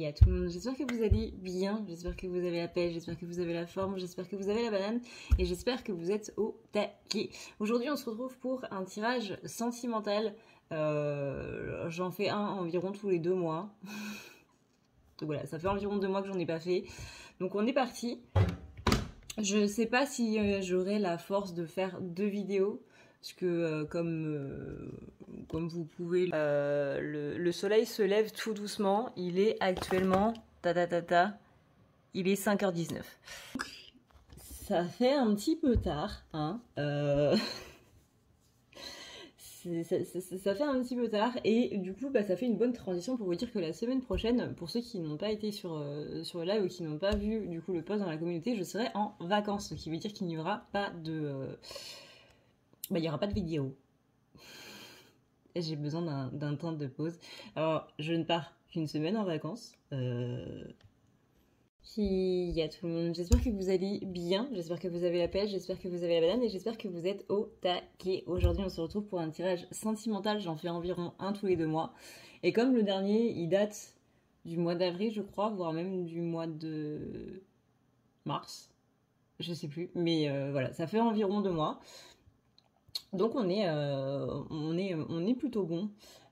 à tout le monde, j'espère que vous allez bien, j'espère que vous avez la pêche, j'espère que vous avez la forme, j'espère que vous avez la banane et j'espère que vous êtes au taquet. Aujourd'hui on se retrouve pour un tirage sentimental, j'en fais un environ tous les 2 mois. Donc voilà, ça fait environ 2 mois que j'en ai pas fait. Donc on est parti. Je sais pas si j'aurai la force de faire 2 vidéos. Parce que comme vous pouvez... le soleil se lève tout doucement. Il est actuellement... il est 5h19. Ça fait un petit peu tard. Hein, ça fait un petit peu tard. Et du coup, ça fait une bonne transition pour vous dire que la semaine prochaine, pour ceux qui n'ont pas été sur le live ou qui n'ont pas vu du coup le post dans la communauté, je serai en vacances. Ce qui veut dire qu'il n'y aura pas de... il n'y aura pas de vidéo. J'ai besoin d'un temps de pause. Alors, je ne pars qu'une semaine en vacances. Il y a tout le monde. J'espère que vous allez bien. J'espère que vous avez la pêche. J'espère que vous avez la banane. Et j'espère que vous êtes au taquet. Aujourd'hui, on se retrouve pour un tirage sentimental. J'en fais environ un tous les 2 mois. Et comme le dernier, il date du mois d'avril, je crois, voire même du mois de mars. Je sais plus. Mais voilà, ça fait environ 2 mois. Donc on est plutôt bon.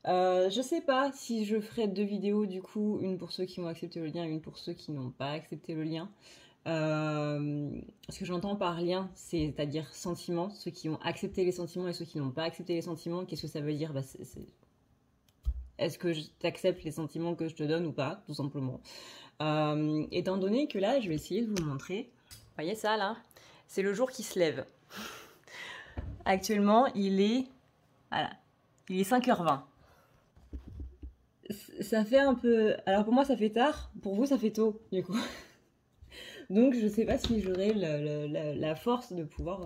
Je sais pas si je ferai 2 vidéos du coup, une pour ceux qui ont accepté le lien, une pour ceux qui n'ont pas accepté le lien. Ce que j'entends par lien, c'est-à-dire sentiments, ceux qui ont accepté les sentiments et ceux qui n'ont pas accepté les sentiments. Qu'est-ce que ça veut dire? Est-ce que tu acceptes les sentiments que je te donne ou pas, tout simplement. Étant donné que là, je vais essayer de vous montrer. Vous voyez ça là? C'est le jour qui se lève. Actuellement, il est 5h20. Ça fait un peu... Alors pour moi, ça fait tard. Pour vous, ça fait tôt, du coup. Donc, je sais pas si j'aurai la force de pouvoir,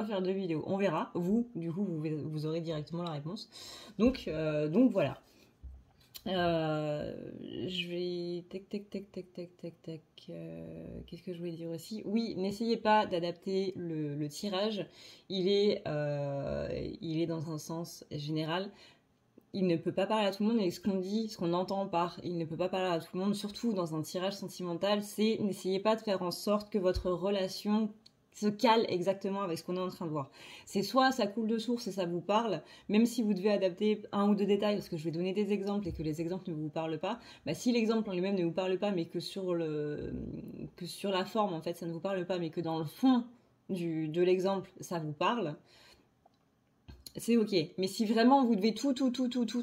faire 2 vidéos. On verra. Vous, du coup, vous aurez directement la réponse. Donc voilà. Je vais... Tac. Qu'est-ce que je voulais dire aussi? Oui, n'essayez pas d'adapter le tirage. Il est dans un sens général. Il ne peut pas parler à tout le monde, et ce qu'on dit, ce qu'on entend par il ne peut pas parler à tout le monde, surtout dans un tirage sentimental, c'est n'essayez pas de faire en sorte que votre relation se cale exactement avec ce qu'on est en train de voir. C'est soit ça coule de source et ça vous parle, même si vous devez adapter 1 ou 2 détails, parce que je vais donner des exemples et que les exemples ne vous parlent pas, si l'exemple en lui-même ne vous parle pas, mais que sur la forme, en fait, ça ne vous parle pas, mais que dans le fond de l'exemple, ça vous parle, c'est ok. Mais si vraiment vous devez tout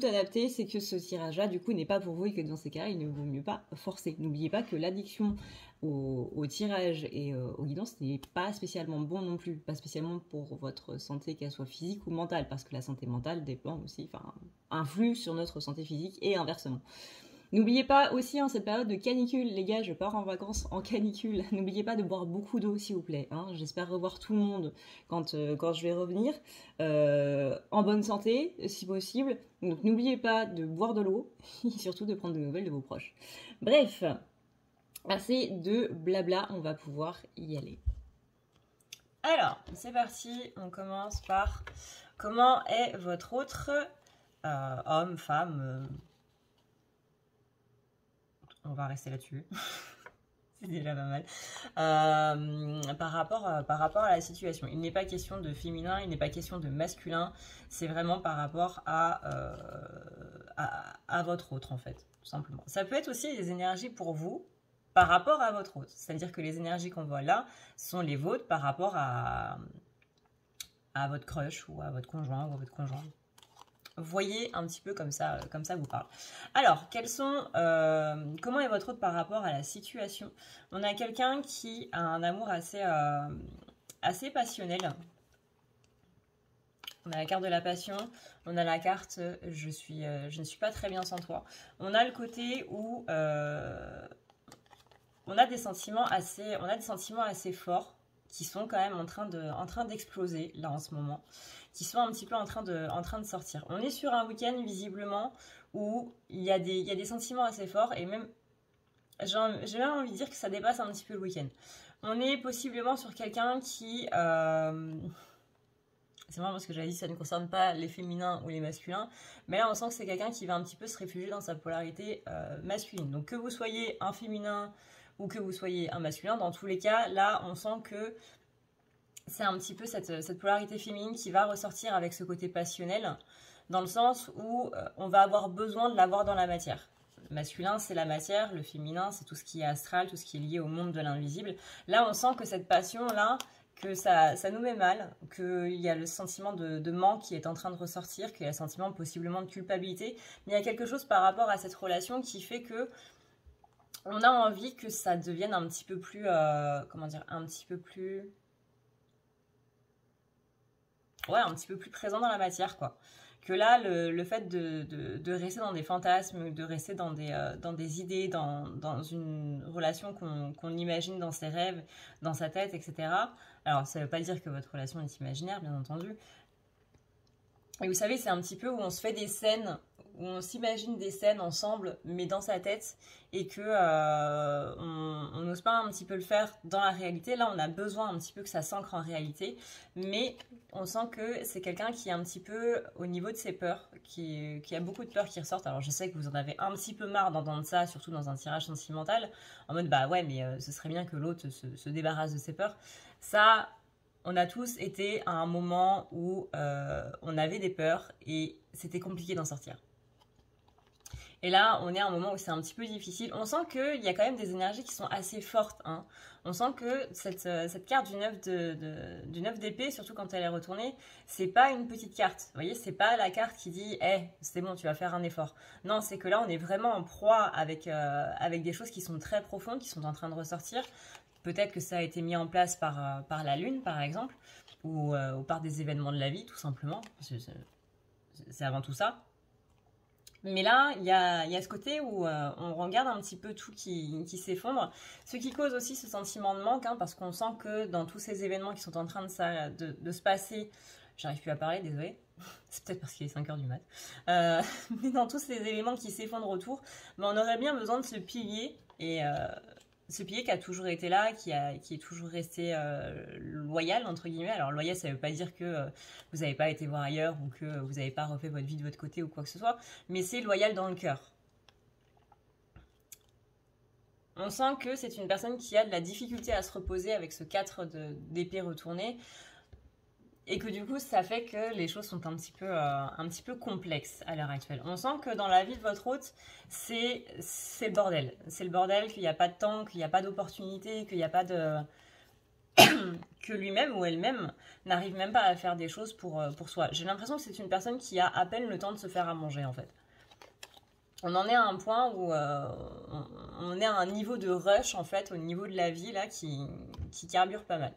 adapter, c'est que ce tirage-là, du coup, n'est pas pour vous et que dans ces cas-là, il ne vaut mieux pas forcer. N'oubliez pas que l'addiction au tirage et aux guidances n'est pas spécialement bon non plus. Pas spécialement pour votre santé, qu'elle soit physique ou mentale, parce que la santé mentale dépend aussi, influe sur notre santé physique et inversement. N'oubliez pas aussi en cette période de canicule, les gars, je pars en vacances en canicule. N'oubliez pas de boire beaucoup d'eau, s'il vous plaît. Hein. J'espère revoir tout le monde quand je vais revenir, en bonne santé, si possible. Donc n'oubliez pas de boire de l'eau et surtout de prendre des nouvelles de vos proches. Bref, assez de blabla, on va pouvoir y aller. Alors, c'est parti, on commence par comment est votre autre homme, femme... On va rester là-dessus. C'est déjà pas mal. Par rapport à la situation. Il n'est pas question de féminin, il n'est pas question de masculin. C'est vraiment par rapport à votre autre, en fait, tout simplement. Ça peut être aussi des énergies pour vous par rapport à votre autre. C'est-à-dire que les énergies qu'on voit là sont les vôtres par rapport à votre crush ou à votre conjoint ou à votre conjointe. Voyez un petit peu comme ça vous parle. Alors, comment est votre autre par rapport à la situation? On a quelqu'un qui a un amour assez passionnel. On a la carte de la passion, on a la carte je ne suis pas très bien sans toi. On a le côté où on a des sentiments assez forts qui sont quand même en train d'exploser là en ce moment, qui sont un petit peu en train de sortir. On est sur un week-end visiblement où il y a des sentiments assez forts et même j'ai même envie de dire que ça dépasse un petit peu le week-end. On est possiblement sur quelqu'un qui c'est effectivement, parce que j'avais dit ça ne concerne pas les féminins ou les masculins, mais là on sent que c'est quelqu'un qui va un petit peu se réfugier dans sa polarité masculine. Donc que vous soyez un féminin ou que vous soyez un masculin, dans tous les cas, là on sent que c'est un petit peu cette polarité féminine qui va ressortir avec ce côté passionnel, dans le sens où on va avoir besoin de l'avoir dans la matière. Le masculin, c'est la matière, le féminin, c'est tout ce qui est astral, tout ce qui est lié au monde de l'invisible. Là, on sent que cette passion-là, que ça nous met mal, qu'il y a le sentiment de manque qui est en train de ressortir, qu'il y a le sentiment possiblement de culpabilité, mais il y a quelque chose par rapport à cette relation qui fait que on a envie que ça devienne un petit peu plus, comment dire, un petit peu plus... Ouais, un petit peu plus présent dans la matière, quoi. Que là, le fait de rester dans des fantasmes, de rester dans des idées, dans une relation qu'on imagine dans ses rêves, dans sa tête, etc. Alors, ça ne veut pas dire que votre relation est imaginaire, bien entendu. Et vous savez, c'est un petit peu où on se fait des scènes, où on s'imagine des scènes ensemble, mais dans sa tête, et que on n'ose pas un petit peu le faire dans la réalité. Là, on a besoin un petit peu que ça s'ancre en réalité, mais on sent que c'est quelqu'un qui est un petit peu au niveau de ses peurs, qui a beaucoup de peurs qui ressortent. Alors, je sais que vous en avez un petit peu marre d'entendre ça, surtout dans un tirage sentimental, en mode, bah ouais, mais ce serait bien que l'autre se débarrasse de ses peurs. Ça... On a tous été à un moment où on avait des peurs et c'était compliqué d'en sortir. Et là, on est à un moment où c'est un petit peu difficile. On sent qu'il y a quand même des énergies qui sont assez fortes. Hein. On sent que cette carte du 9 d'épée, surtout quand elle est retournée, c'est pas une petite carte. Vous voyez, c'est pas la carte qui dit hey, c'est bon, tu vas faire un effort. Non, c'est que là, on est vraiment en proie avec des choses qui sont très profondes, qui sont en train de ressortir. Peut-être que ça a été mis en place par la Lune, par exemple, ou par des événements de la vie, tout simplement. C'est avant tout ça. Mais là, il y a ce côté où on regarde un petit peu tout qui s'effondre, ce qui cause aussi ce sentiment de manque, hein, parce qu'on sent que dans tous ces événements qui sont en train de se passer, j'arrive plus à parler, désolé, c'est peut-être parce qu'il est 5h du mat, mais dans tous ces éléments qui s'effondrent autour, on aurait bien besoin de ce pilier, et ce pilier qui a toujours été là, qui est toujours resté loyal, entre guillemets. Alors loyal, ça ne veut pas dire que vous n'avez pas été voir ailleurs ou que vous n'avez pas refait votre vie de votre côté ou quoi que ce soit, mais c'est loyal dans le cœur. On sent que c'est une personne qui a de la difficulté à se reposer avec ce 4 d'épée retourné, et que du coup, ça fait que les choses sont un petit peu complexes à l'heure actuelle. On sent que dans la vie de votre hôte, c'est le bordel. C'est le bordel, qu'il n'y a pas de temps, qu'il n'y a pas d'opportunité, qu'il n'y a pas de... que lui-même ou elle-même n'arrive même pas à faire des choses pour soi. J'ai l'impression que c'est une personne qui a à peine le temps de se faire à manger, en fait. On en est à un point où on est à un niveau de rush, en fait, au niveau de la vie, là, qui carbure pas mal.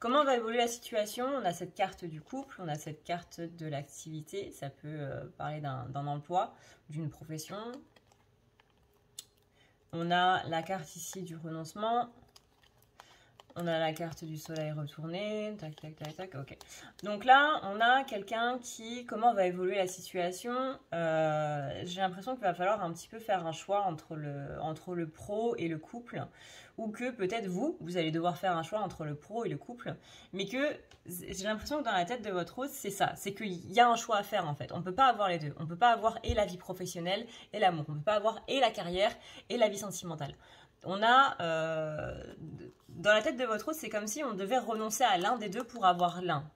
Comment va évoluer la situation? On a cette carte du couple, on a cette carte de l'activité, ça peut parler d'un emploi, d'une profession. On a la carte ici du renoncement. On a la carte du soleil retourné, tac, tac, tac, tac, ok. Donc là, on a quelqu'un qui, comment va évoluer la situation? J'ai l'impression qu'il va falloir un petit peu faire un choix entre le pro et le couple, ou que peut-être vous allez devoir faire un choix entre le pro et le couple, mais que j'ai l'impression que dans la tête de votre hôte, c'est ça, c'est qu'il y a un choix à faire en fait. On ne peut pas avoir les deux, on ne peut pas avoir et la vie professionnelle et l'amour, on ne peut pas avoir et la carrière et la vie sentimentale. On a, dans la tête de votre hôte, c'est comme si on devait renoncer à l'un des deux pour avoir l'un.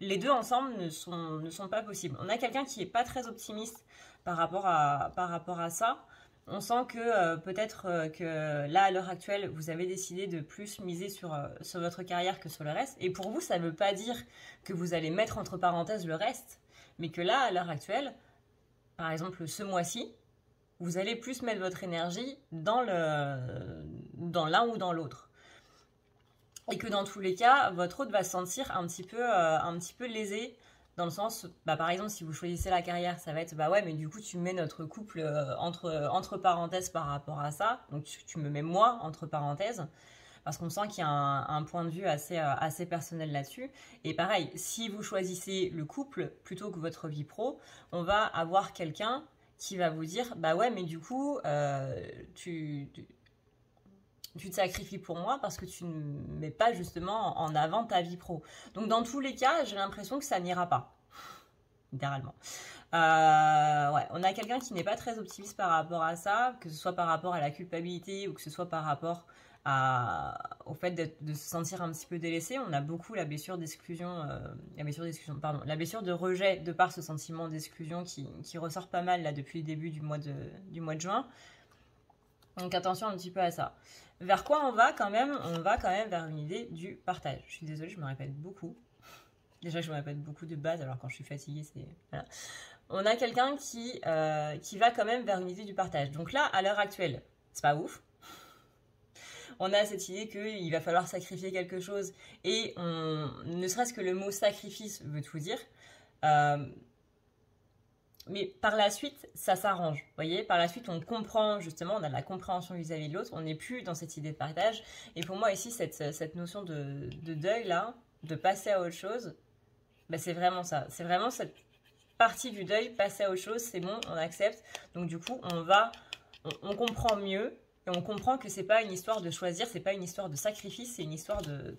Les deux ensemble ne sont pas possibles. On a quelqu'un qui n'est pas très optimiste par rapport à ça. On sent que peut-être que là, à l'heure actuelle, vous avez décidé de plus miser sur votre carrière que sur le reste. Et pour vous, ça ne veut pas dire que vous allez mettre entre parenthèses le reste, mais que là, à l'heure actuelle, par exemple ce mois-ci, vous allez plus mettre votre énergie dans l'un ou dans l'autre. Et que dans tous les cas, votre hôte va se sentir un petit peu lésé, dans le sens, par exemple, si vous choisissez la carrière, ça va être, ouais, mais du coup, tu mets notre couple entre parenthèses par rapport à ça, donc tu me mets moi entre parenthèses, parce qu'on sent qu'il y a un point de vue assez personnel là-dessus. Et pareil, si vous choisissez le couple plutôt que votre vie pro, on va avoir quelqu'un qui va vous dire, ouais, mais du coup, Tu te sacrifies pour moi parce que tu ne mets pas justement en avant ta vie pro. Donc dans tous les cas, j'ai l'impression que ça n'ira pas. Littéralement. Ouais, on a quelqu'un qui n'est pas très optimiste par rapport à ça, que ce soit par rapport à la culpabilité ou que ce soit par rapport au fait de se sentir un petit peu délaissé. On a beaucoup la blessure d'exclusion, la blessure de rejet de par ce sentiment d'exclusion qui ressort pas mal là depuis le début du mois de juin. Donc attention un petit peu à ça. Vers quoi on va quand même? On va quand même vers une idée du partage. Je suis désolée, je me répète beaucoup. Déjà, je me répète beaucoup de base, alors quand je suis fatiguée, c'est... Voilà. On a quelqu'un qui va quand même vers une idée du partage. Donc là, à l'heure actuelle, c'est pas ouf. On a cette idée qu'il va falloir sacrifier quelque chose. Et ne serait-ce que le mot sacrifice veut tout dire. Mais par la suite, ça s'arrange. Vous voyez, par la suite, on comprend justement, on a de la compréhension vis-à-vis de l'autre. On n'est plus dans cette idée de partage. Et pour moi, ici, cette notion de deuil-là, de passer à autre chose, bah, c'est vraiment ça. C'est vraiment cette partie du deuil, passer à autre chose, c'est bon, on accepte. Donc du coup, on comprend mieux et on comprend que c'est pas une histoire de choisir, c'est pas une histoire de sacrifice, c'est une histoire de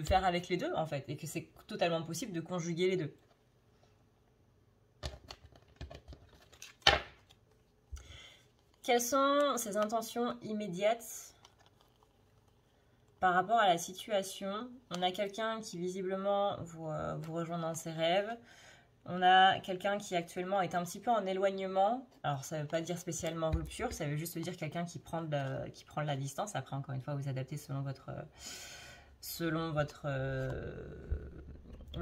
faire avec les deux en fait, et que c'est totalement possible de conjuguer les deux. Quelles sont ses intentions immédiates par rapport à la situation? On a quelqu'un qui visiblement vous rejoint dans ses rêves. On a quelqu'un qui actuellement est un petit peu en éloignement. Alors ça ne veut pas dire spécialement rupture, ça veut juste dire quelqu'un qui prend de la distance. Après, encore une fois, vous adaptez selon votre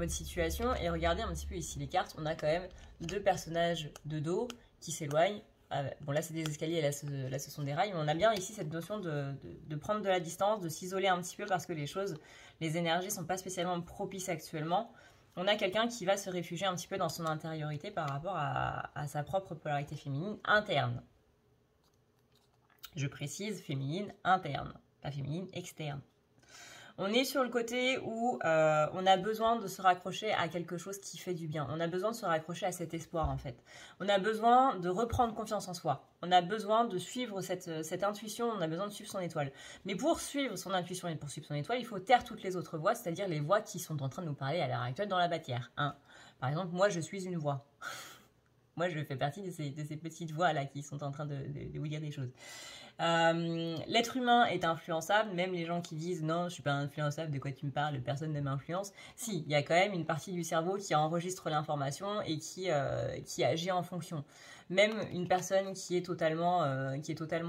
situation. Et regardez un petit peu ici les cartes. On a quand même deux personnages de dos qui s'éloignent. Bon, là c'est des escaliers, là ce sont des rails, mais on a bien ici cette notion de prendre de la distance, de s'isoler un petit peu parce que les énergies sont pas spécialement propices actuellement. On a quelqu'un qui va se réfugier un petit peu dans son intériorité par rapport à sa propre polarité féminine interne. Je précise, féminine interne, pas féminine externe. On est sur le côté où on a besoin de se raccrocher à quelque chose qui fait du bien. On a besoin de se raccrocher à cet espoir en fait. On a besoin de reprendre confiance en soi. On a besoin de suivre cette intuition, on a besoin de suivre son étoile. Mais pour suivre son intuition et pour suivre son étoile, il faut taire toutes les autres voix, c'est-à-dire les voix qui sont en train de nous parler à l'heure actuelle dans la matière. Hein. Par exemple, moi je suis une voix. Moi je fais partie de ces petites voix là qui sont en train de vous dire des choses. L'être humain est influençable, même les gens qui disent non, je suis pas influençable, de quoi tu me parles, personne ne m'influence. Si, il y a quand même une partie du cerveau qui enregistre l'information et qui agit en fonction. Même une personne qui est totalement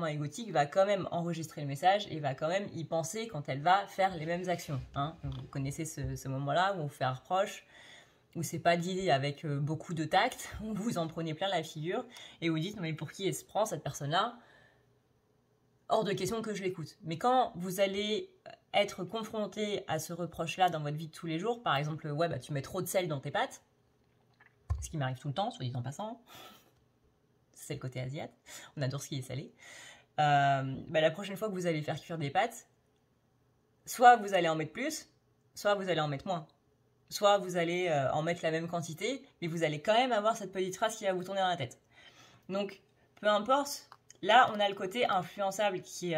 égotique va quand même enregistrer le message et va quand même y penser quand elle va faire les mêmes actions. Hein. Vous connaissez ce moment-là où on fait un reproche, où c'est pas dit avec beaucoup de tact, où vous en prenez plein la figure et vous dites non mais pour qui elle se prend cette personne-là? Hors de question que je l'écoute. Mais quand vous allez être confronté à ce reproche-là dans votre vie de tous les jours, par exemple, ouais, bah, tu mets trop de sel dans tes pâtes, ce qui m'arrive tout le temps, soit dit en passant, c'est le côté asiate, on adore ce qui est salé, la prochaine fois que vous allez faire cuire des pâtes, soit vous allez en mettre plus, soit vous allez en mettre moins. Soit vous allez en mettre la même quantité, mais vous allez quand même avoir cette petite phrase qui va vous tourner dans la tête. Donc, peu importe. Là, on a le côté influençable qui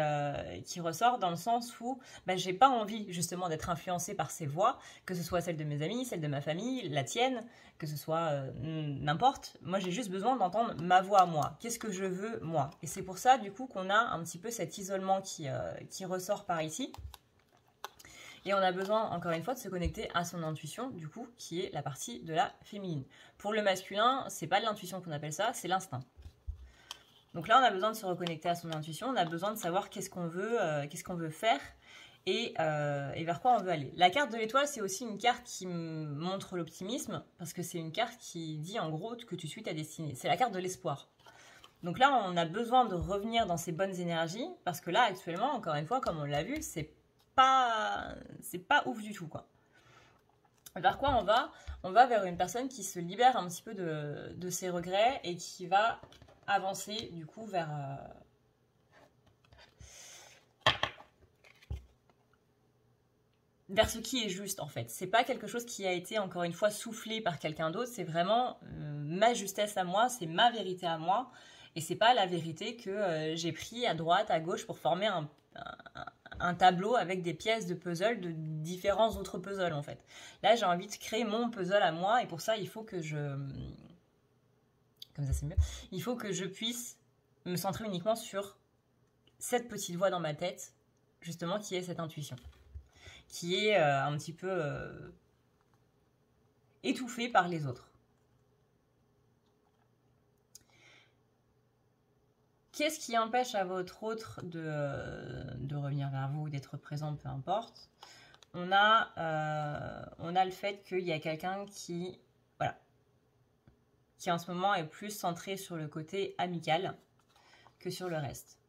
ressort dans le sens où j'ai pas envie justement d'être influencée par ces voix, que ce soit celle de mes amis, celle de ma famille, la tienne, que ce soit n'importe. Moi, j'ai juste besoin d'entendre ma voix à moi. Qu'est-ce que je veux moi? Et c'est pour ça, du coup, qu'on a un petit peu cet isolement qui ressort par ici. Et on a besoin, encore une fois, de se connecter à son intuition, du coup, qui est la partie de la féminine. Pour le masculin, c'est pas de l'intuition qu'on appelle ça, c'est l'instinct. Donc là, on a besoin de se reconnecter à son intuition, on a besoin de savoir qu'est-ce qu'on veut faire et vers quoi on veut aller. La carte de l'étoile, c'est aussi une carte qui montre l'optimisme, parce que c'est une carte qui dit en gros que tu suis ta destinée. C'est la carte de l'espoir. Donc là, on a besoin de revenir dans ces bonnes énergies, parce que là, actuellement, encore une fois, comme on l'a vu, c'est pas ouf du tout, quoi. Vers quoi on va? On va vers une personne qui se libère un petit peu de ses regrets et qui va avancer du coup vers ce qui est juste en fait. C'est pas quelque chose qui a été encore une fois soufflé par quelqu'un d'autre, c'est vraiment ma justesse à moi, c'est ma vérité à moi Et c'est pas la vérité que j'ai pris à droite, à gauche pour former un tableau avec des pièces de puzzle de différents autres puzzles en fait. Là, j'ai envie de créer mon puzzle à moi et pour ça, il faut que comme ça c'est mieux, il faut que je puisse me centrer uniquement sur cette petite voix dans ma tête, justement, qui est cette intuition, qui est un petit peu étouffée par les autres. Qu'est-ce qui empêche à votre autre de revenir vers vous, d'être présent, peu importe. On a le fait qu'il y a quelqu'un qui, voilà, qui en ce moment est plus centré sur le côté amical que sur le reste.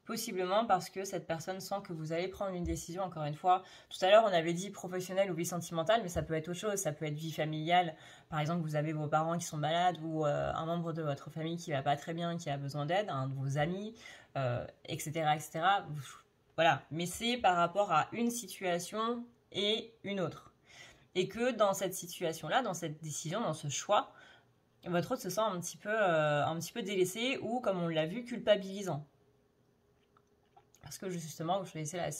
Possiblement parce que cette personne sent que vous allez prendre une décision, encore une fois. Tout à l'heure, on avait dit professionnelle ou vie sentimentale, mais ça peut être autre chose. Ça peut être vie familiale. Par exemple, vous avez vos parents qui sont malades ou un membre de votre famille qui va pas très bien, qui a besoin d'aide, un de vos amis, etc., etc. Voilà. Mais c'est par rapport à une situation et une autre. Et que dans cette situation-là, dans cette décision, dans ce choix, votre autre se sent un petit peu délaissé ou, comme on l'a vu, culpabilisant. Parce que justement, vous choisissez la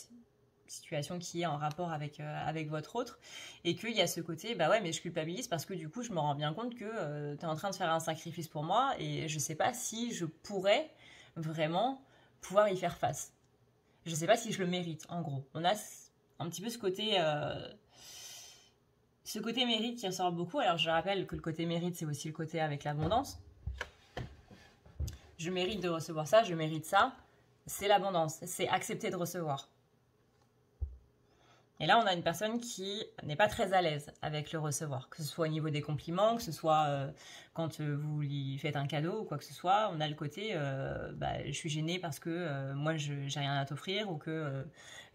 situation qui est en rapport avec votre autre et qu'il y a ce côté, bah ouais, mais je culpabilise parce que du coup, je me rends bien compte que tu es en train de faire un sacrifice pour moi et je sais pas si je pourrais vraiment pouvoir y faire face. Je sais pas si je le mérite, en gros. On a un petit peu ce côté mérite qui ressort beaucoup. Alors, je rappelle que le côté mérite, c'est aussi le côté avec l'abondance. Je mérite de recevoir ça, je mérite ça. C'est l'abondance, c'est accepter de recevoir. Et là, on a une personne qui n'est pas très à l'aise avec le recevoir, que ce soit au niveau des compliments, que ce soit quand vous lui faites un cadeau ou quoi que ce soit. On a le côté, je suis gênée parce que moi, j'ai rien à t'offrir ou que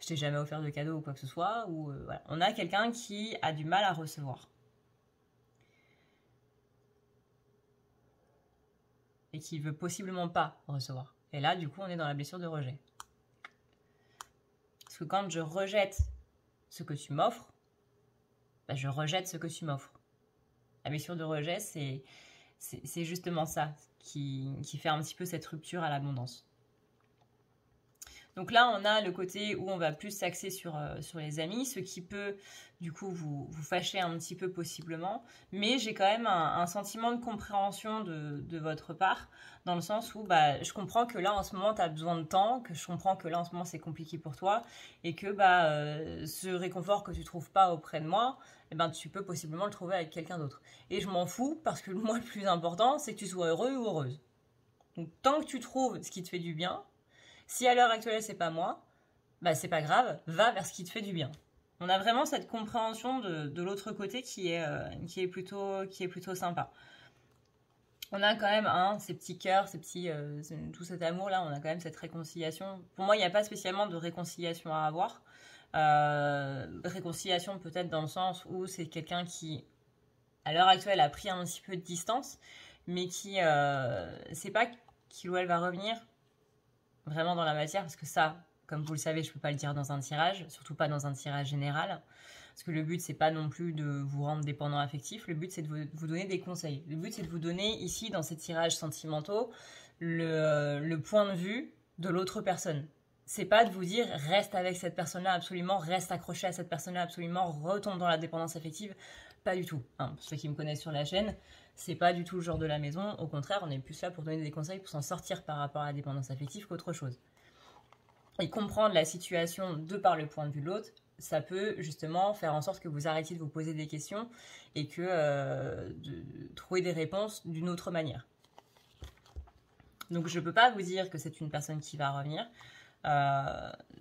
je t'ai jamais offert de cadeau ou quoi que ce soit. Ou, voilà. On a quelqu'un qui a du mal à recevoir. Et qui veut possiblement pas recevoir. Et là, du coup, on est dans la blessure de rejet. Parce que quand je rejette ce que tu m'offres, bah, je rejette ce que tu m'offres. La blessure de rejet, c'est justement ça qui fait un petit peu cette rupture à l'abondance. Donc là, on a le côté où on va plus s'axer sur les amis, ce qui peut, du coup, vous fâcher un petit peu possiblement. Mais j'ai quand même un sentiment de compréhension de votre part, dans le sens où je comprends que là, en ce moment, tu as besoin de temps, que je comprends que là, en ce moment, c'est compliqué pour toi, et que ce réconfort que tu trouves pas auprès de moi, tu peux possiblement le trouver avec quelqu'un d'autre. Et je m'en fous, parce que moi, le plus important, c'est que tu sois heureux ou heureuse. Donc, tant que tu trouves ce qui te fait du bien, si à l'heure actuelle c'est pas moi, c'est pas grave, va vers ce qui te fait du bien. On a vraiment cette compréhension de l'autre côté qui est plutôt sympa. On a quand même ces petits cœurs, tout cet amour là, on a quand même cette réconciliation. Pour moi, il n'y a pas spécialement de réconciliation à avoir. Réconciliation peut-être dans le sens où c'est quelqu'un qui, à l'heure actuelle, a pris un petit peu de distance, mais qui, c'est pas qu'il ou elle va revenir vraiment dans la matière, parce que ça, comme vous le savez, je peux pas le dire dans un tirage, surtout pas dans un tirage général, parce que le but c'est pas non plus de vous rendre dépendant affectif, le but c'est de vous donner des conseils. Le but c'est de vous donner ici dans ces tirages sentimentaux le point de vue de l'autre personne. C'est pas de vous dire reste avec cette personne-là absolument, reste accroché à cette personne-là absolument, retombe dans la dépendance affective, pas du tout. Pour ceux qui me connaissent sur la chaîne, c'est pas du tout le genre de la maison. Au contraire, on est plus là pour donner des conseils pour s'en sortir par rapport à la dépendance affective qu'autre chose. Et comprendre la situation de par le point de vue de l'autre, ça peut justement faire en sorte que vous arrêtiez de vous poser des questions et que de trouver des réponses d'une autre manière. Donc je peux pas vous dire que c'est une personne qui va revenir.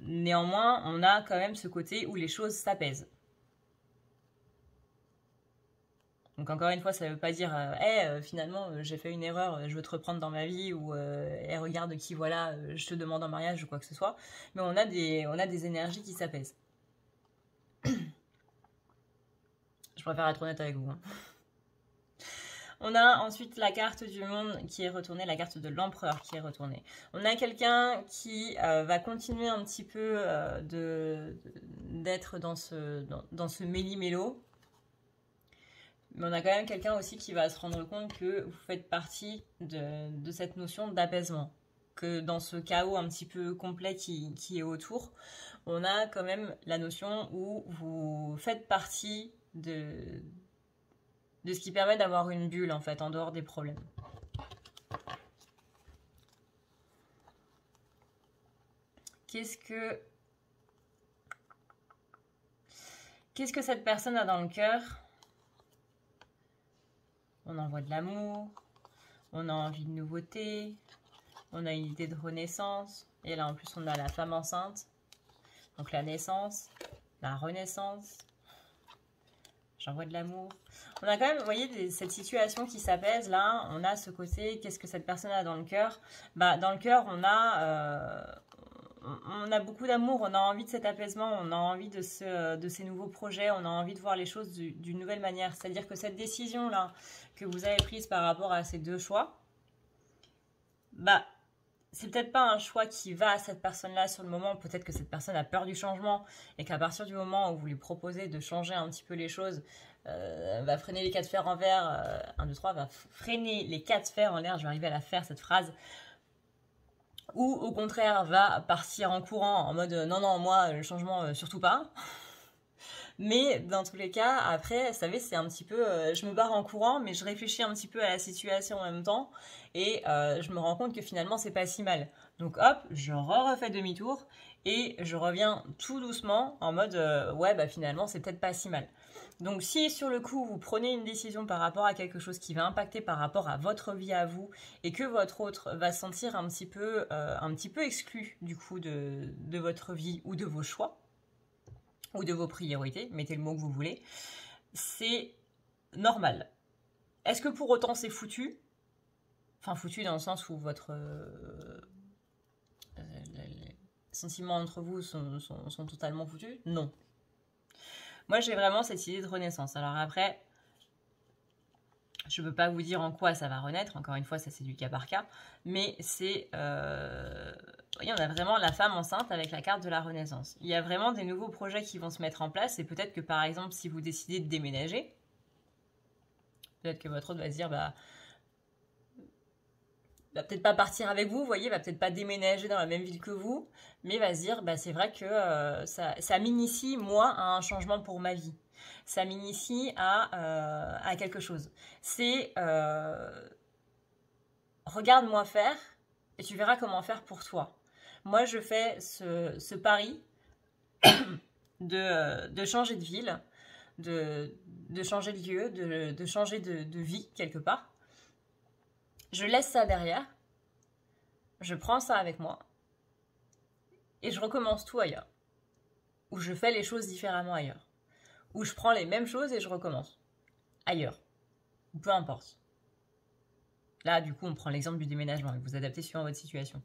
Néanmoins, on a quand même ce côté où les choses s'apaisent. Donc encore une fois, ça ne veut pas dire finalement j'ai fait une erreur, je veux te reprendre dans ma vie ou regarde qui voilà, je te demande en mariage ou quoi que ce soit. Mais on a des énergies qui s'apaisent. Je préfère être honnête avec vous. On a ensuite la carte du monde qui est retournée, la carte de l'empereur qui est retournée. On a quelqu'un qui va continuer un petit peu d'être dans ce méli-mélo. Mais on a quand même quelqu'un aussi qui va se rendre compte que vous faites partie de cette notion d'apaisement. Que dans ce chaos un petit peu complet qui est autour, on a quand même la notion où vous faites partie de ce qui permet d'avoir une bulle, en fait, en dehors des problèmes. Qu'est-ce que cette personne a dans le cœur? On envoie de l'amour, on a envie de nouveauté, on a une idée de renaissance, et là en plus on a la femme enceinte, donc la naissance, la renaissance, j'envoie de l'amour. On a quand même, vous voyez, cette situation qui s'apaise là, on a ce côté, qu'est-ce que cette personne a dans le cœur? Bah, dans le cœur, on a beaucoup d'amour, on a envie de cet apaisement, on a envie de ces nouveaux projets, on a envie de voir les choses d'une nouvelle manière. C'est-à-dire que cette décision-là que vous avez prise par rapport à ces deux choix, bah, c'est peut-être pas un choix qui va à cette personne-là sur le moment. Peut-être que cette personne a peur du changement et qu'à partir du moment où vous lui proposez de changer un petit peu les choses, va freiner les 4 fers en l'air, 1, 2, 3, va freiner les 4 fers en l'air, je vais arriver à la faire cette phrase, ou au contraire va partir en courant en mode non, non, moi le changement surtout pas. Mais dans tous les cas, après, vous savez, c'est un petit peu, je me barre en courant, mais je réfléchis un petit peu à la situation en même temps, et je me rends compte que finalement, c'est pas si mal. Donc hop, je refais demi-tour, et je reviens tout doucement en mode, ouais, bah finalement, c'est peut-être pas si mal. Donc si sur le coup, vous prenez une décision par rapport à quelque chose qui va impacter par rapport à votre vie à vous, et que votre autre va se sentir un petit peu exclu du coup de votre vie ou de vos choix, ou de vos priorités, mettez le mot que vous voulez, c'est normal. Est-ce que pour autant c'est foutu? Enfin, foutu dans le sens où votre les sentiments entre vous sont totalement foutus? Non. Moi, j'ai vraiment cette idée de renaissance. Alors après, je ne peux pas vous dire en quoi ça va renaître. Encore une fois, ça c'est du cas par cas. Mais c'est... voyez, on a vraiment la femme enceinte avec la carte de la renaissance. Il y a vraiment des nouveaux projets qui vont se mettre en place. Et peut-être que par exemple, si vous décidez de déménager, peut-être que votre autre va se dire, bah, va peut-être pas partir avec vous, vous voyez, va peut-être pas déménager dans la même ville que vous, mais va se dire, bah, c'est vrai que ça m'initie, moi, à un changement pour ma vie. Ça m'initie à quelque chose. C'est regarde-moi faire et tu verras comment faire pour toi. Moi, je fais ce pari de changer de ville, de changer de lieu, de changer de vie quelque part. Je laisse ça derrière, je prends ça avec moi et je recommence tout ailleurs. Ou je fais les choses différemment ailleurs. Ou je prends les mêmes choses et je recommence ailleurs. Ou peu importe. Là, du coup, on prend l'exemple du déménagement et vous adaptez suivant votre situation.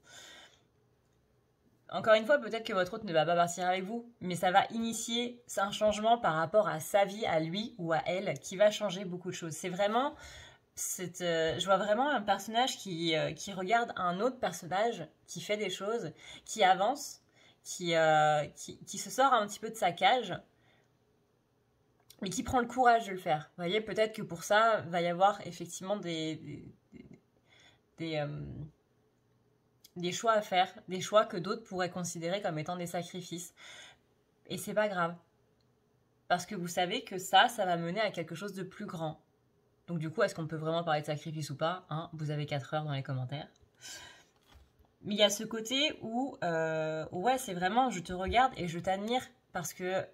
Encore une fois, peut-être que votre autre ne va pas partir avec vous, mais ça va initier un changement par rapport à sa vie, à lui ou à elle, qui va changer beaucoup de choses. C'est vraiment... je vois vraiment un personnage qui regarde un autre personnage qui fait des choses, qui avance, qui se sort un petit peu de sa cage, mais qui prend le courage de le faire. Vous voyez, peut-être que pour ça, va y avoir effectivement des choix à faire, des choix que d'autres pourraient considérer comme étant des sacrifices. Et c'est pas grave. Parce que vous savez que ça va mener à quelque chose de plus grand. Donc du coup, est-ce qu'on peut vraiment parler de sacrifice ou pas, hein? Vous avez 4 heures dans les commentaires. Mais il y a ce côté où, ouais, c'est vraiment, je te regarde et je t'admire parce que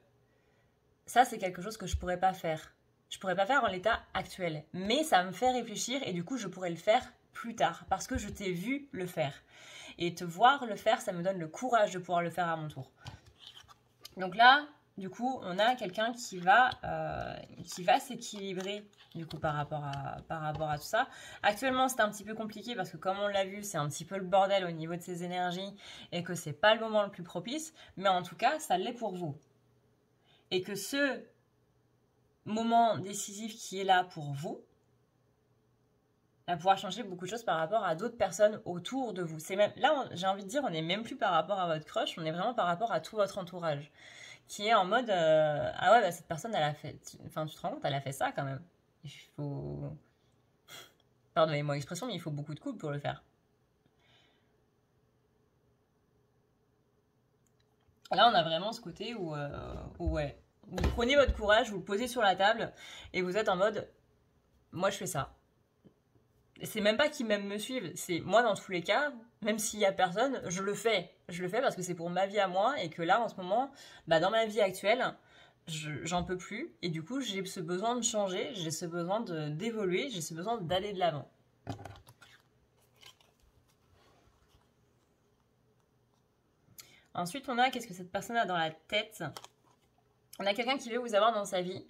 ça, c'est quelque chose que je pourrais pas faire. Je pourrais pas faire en l'état actuel. Mais ça me fait réfléchir et du coup, je pourrais le faire plus tard parce que je t'ai vu le faire. Et te voir le faire, ça me donne le courage de pouvoir le faire à mon tour. Donc là, du coup, on a quelqu'un qui va s'équilibrer du coup par rapport à tout ça. Actuellement, c'est un petit peu compliqué parce que comme on l'a vu, c'est un petit peu le bordel au niveau de ses énergies et que c'est pas le moment le plus propice. Mais en tout cas, ça l'est pour vous. Et que ce moment décisif qui est là pour vous va pouvoir changer beaucoup de choses par rapport à d'autres personnes autour de vous. C'est même là, j'ai envie de dire, on n'est même plus par rapport à votre crush, on est vraiment par rapport à tout votre entourage, qui est en mode ah ouais, bah, cette personne, elle a fait, enfin tu te rends compte, elle a fait ça quand même. Il faut... Pardonnez-moi l'expression, mais il faut beaucoup de couple pour le faire. Là, on a vraiment ce côté où ouais, vous prenez votre courage, vous le posez sur la table, et vous êtes en mode, moi je fais ça. C'est même pas qu'ils même me suivent, c'est moi dans tous les cas, même s'il y a personne, je le fais. Je le fais parce que c'est pour ma vie à moi et que là en ce moment, bah, dans ma vie actuelle, j'en peux plus et du coup j'ai ce besoin de changer, j'ai ce besoin d'évoluer, j'ai ce besoin d'aller de l'avant. Ensuite on a, qu'est-ce que cette personne a dans la tête? On a quelqu'un qui veut vous avoir dans sa vie.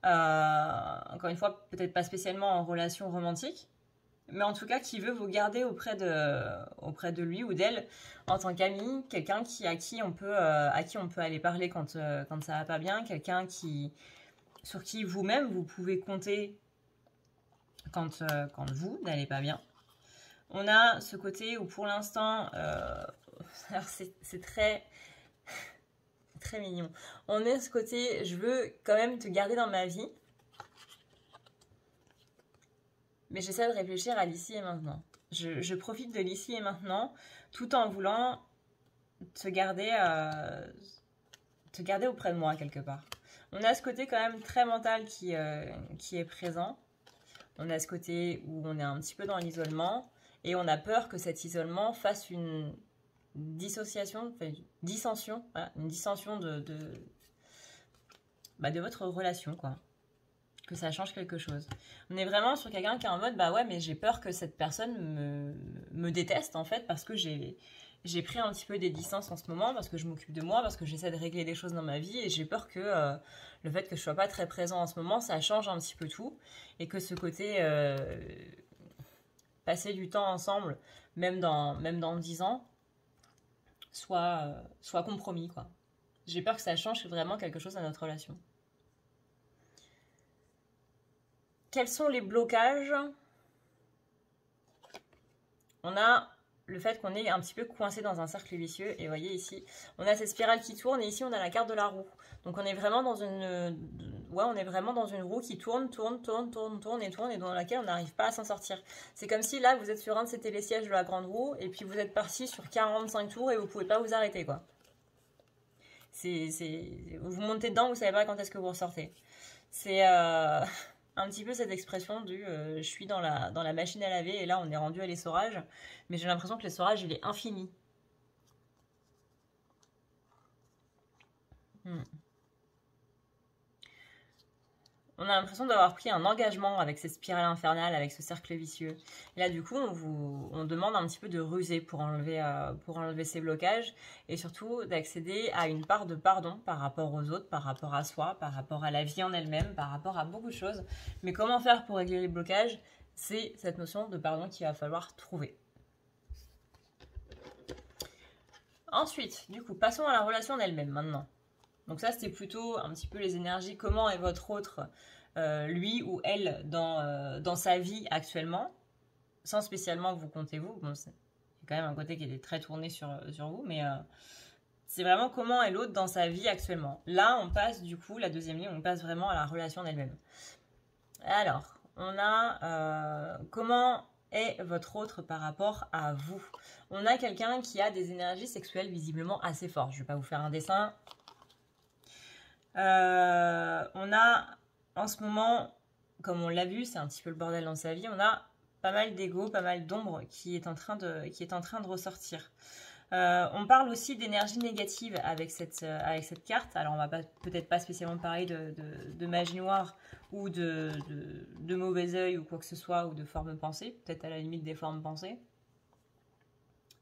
Encore une fois, peut-être pas spécialement en relation romantique, mais en tout cas qui veut vous garder auprès de lui ou d'elle en tant qu'ami, quelqu'un à qui on peut aller parler quand ça va pas bien, quelqu'un sur qui vous-même vous pouvez compter quand vous n'allez pas bien. On a ce côté où pour l'instant, alors c'est très très mignon. On a ce côté, je veux quand même te garder dans ma vie, mais j'essaie de réfléchir à l'ici et maintenant. Je profite de l'ici et maintenant, tout en voulant te garder auprès de moi quelque part. On a ce côté quand même très mental qui est présent. On a ce côté où on est un petit peu dans l'isolement et on a peur que cet isolement fasse une dissociation, enfin, une dissension, voilà, une dissension de votre relation, quoi. Que ça change quelque chose. On est vraiment sur quelqu'un qui est en mode, bah ouais, mais j'ai peur que cette personne me déteste, en fait, parce que j'ai pris un petit peu des distances en ce moment, parce que je m'occupe de moi, parce que j'essaie de régler des choses dans ma vie, et j'ai peur que le fait que je sois pas très présent en ce moment, ça change un petit peu tout, et que ce côté passer du temps ensemble, même dans 10 ans, soit compromis, quoi. J'ai peur que ça change vraiment quelque chose à notre relation. Quels sont les blocages? On a le fait qu'on est un petit peu coincé dans un cercle vicieux. Et vous voyez ici, on a cette spirale qui tourne et ici on a la carte de la roue. Donc on est vraiment dans une roue qui tourne et dans laquelle on n'arrive pas à s'en sortir. C'est comme si là vous êtes sur un de ces télésièges de la grande roue et puis vous êtes parti sur 45 tours et vous pouvez pas vous arrêter, quoi. Vous montez dedans, vous savez pas quand est-ce que vous ressortez. C'est un petit peu cette expression du je suis dans la machine à laver et là on est rendu à l'essorage, mais j'ai l'impression que l'essorage il est infini. On a l'impression d'avoir pris un engagement avec cette spirale infernale, avec ce cercle vicieux. Et là, du coup, on demande un petit peu de ruser pour enlever ces blocages et surtout d'accéder à une part de pardon par rapport aux autres, par rapport à soi, par rapport à la vie en elle-même, par rapport à beaucoup de choses. Mais comment faire pour régler les blocages? C'est cette notion de pardon qu'il va falloir trouver. Ensuite, du coup, passons à la relation en elle-même maintenant. Donc ça, c'était plutôt un petit peu les énergies. Comment est votre autre, lui ou elle, dans sa vie actuellement, sans spécialement vous compter vous. Bon, c'est quand même un côté qui était très tourné sur vous, mais c'est vraiment comment est l'autre dans sa vie actuellement. Là, on passe du coup, la deuxième ligne, on passe vraiment à la relation en elle-même. Alors, on a comment est votre autre par rapport à vous. On a quelqu'un qui a des énergies sexuelles visiblement assez fortes. Je ne vais pas vous faire un dessin. On a en ce moment, comme on l'a vu, c'est un petit peu le bordel dans sa vie, on a pas mal d'ego, pas mal d'ombre qui est en train de ressortir. On parle aussi d'énergie négative avec cette carte. Alors on va peut-être pas spécialement parler de magie noire ou de mauvais œil ou quoi que ce soit, ou de forme pensée, peut-être à la limite des formes pensées.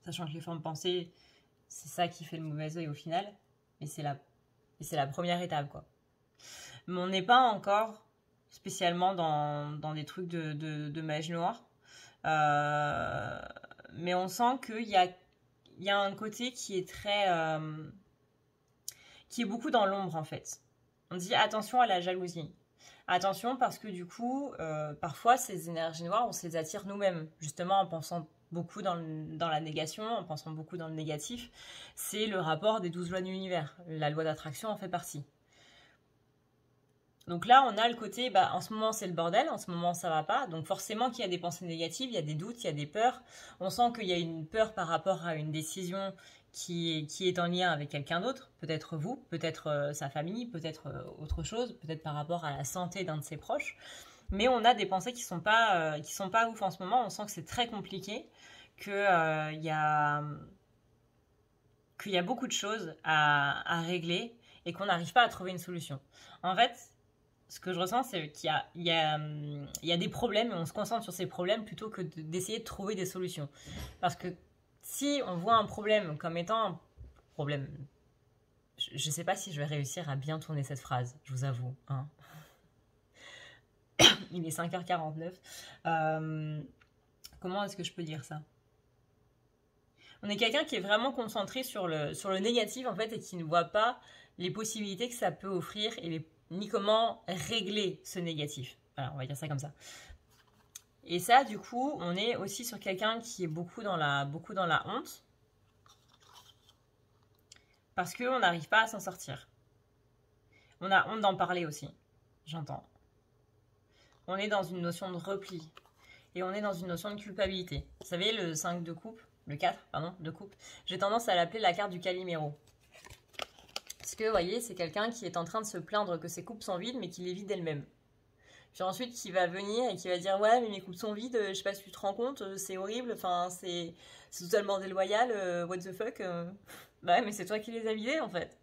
Sachant que les formes pensées, c'est ça qui fait le mauvais œil au final, et c'est la première étape, quoi. Mais on n'est pas encore spécialement dans des trucs de magie noire. Mais on sent qu'il y a un côté qui est qui est beaucoup dans l'ombre, en fait. On dit attention à la jalousie. Attention parce que du coup, parfois ces énergies noires, on se les attire nous-mêmes, justement en pensant beaucoup dans la négation, en pensant beaucoup dans le négatif. C'est le rapport des 12 lois de l'univers. La loi d'attraction en fait partie. Donc là, on a le côté, bah, en ce moment, c'est le bordel, en ce moment, ça va pas. Donc forcément qu'il y a des pensées négatives, il y a des doutes, il y a des peurs. On sent qu'il y a une peur par rapport à une décision qui est en lien avec quelqu'un d'autre. Peut-être vous, peut-être sa famille, peut-être autre chose, peut-être par rapport à la santé d'un de ses proches. Mais on a des pensées qui sont pas ouf en ce moment. On sent que c'est très compliqué, qu'il y a beaucoup de choses à régler et qu'on n'arrive pas à trouver une solution. En fait, ce que je ressens, c'est qu'il y a des problèmes et on se concentre sur ces problèmes plutôt que d'essayer de trouver des solutions. Parce que si on voit un problème comme étant un problème, je ne sais pas si je vais réussir à bien tourner cette phrase, je vous avoue. Hein. Il est 5h49. Comment est-ce que je peux dire ça? On est quelqu'un qui est vraiment concentré sur le négatif en fait et qui ne voit pas les possibilités que ça peut offrir ni comment régler ce négatif. Voilà, on va dire ça comme ça. Et ça, du coup, on est aussi sur quelqu'un qui est beaucoup dans la honte parce qu'on n'arrive pas à s'en sortir. On a honte d'en parler aussi, j'entends. On est dans une notion de repli et on est dans une notion de culpabilité. Vous savez, le 5 de coupe, le 4, pardon, de coupe, j'ai tendance à l'appeler la carte du Calimero. Parce que, vous voyez, c'est quelqu'un qui est en train de se plaindre que ses coupes sont vides, mais qui les vide elle-même. Puis ensuite, qui va venir et qui va dire « Ouais, mais mes coupes sont vides, je sais pas si tu te rends compte, c'est horrible, enfin, c'est totalement déloyal, what the fuck Bah ouais, mais c'est toi qui les as vidées, en fait. »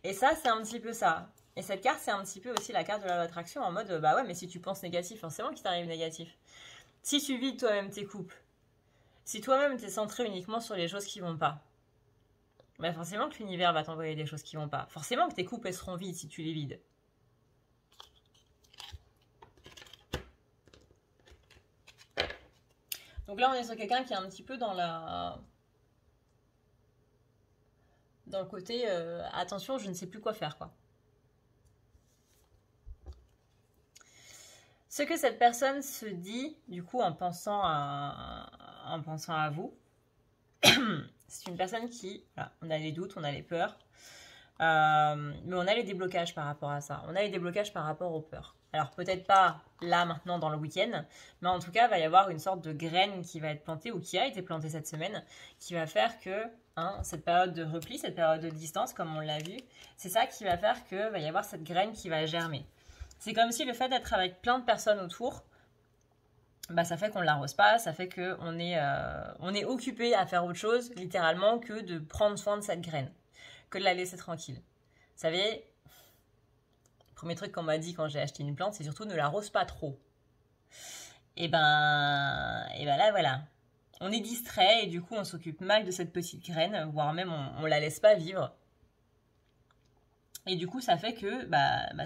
Et ça, c'est un petit peu ça. Et cette carte, c'est un petit peu aussi la carte de la attraction, en mode « Bah ouais, mais si tu penses négatif, forcément qu'il t'arrive négatif. » Si tu vides toi-même tes coupes, si toi-même t'es centré uniquement sur les choses qui vont pas, bah forcément que l'univers va t'envoyer des choses qui vont pas. Forcément que tes coupes, elles seront vides si tu les vides. Donc là, on est sur quelqu'un qui est un petit peu dans le côté attention, je ne sais plus quoi faire, quoi. Ce que cette personne se dit, du coup, en pensant à vous, c'est une personne qui, voilà, on a les doutes, on a les peurs, mais on a les déblocages par rapport à ça. On a les déblocages par rapport aux peurs. Alors peut-être pas là, maintenant, dans le week-end, mais en tout cas, il va y avoir une sorte de graine qui va être plantée ou qui a été plantée cette semaine, qui va faire que cette période de repli, cette période de distance, comme on l'a vu, c'est ça qui va faire que va y avoir cette graine qui va germer. C'est comme si le fait d'être avec plein de personnes autour, bah, ça fait qu'on ne l'arrose pas, ça fait qu'on est occupé à faire autre chose, littéralement, que de prendre soin de cette graine, que de la laisser tranquille. Vous savez, le premier truc qu'on m'a dit quand j'ai acheté une plante, c'est surtout ne l'arrose pas trop. Et ben là, voilà. On est distrait et du coup, on s'occupe mal de cette petite graine, voire même on la laisse pas vivre. Et du coup, ça fait que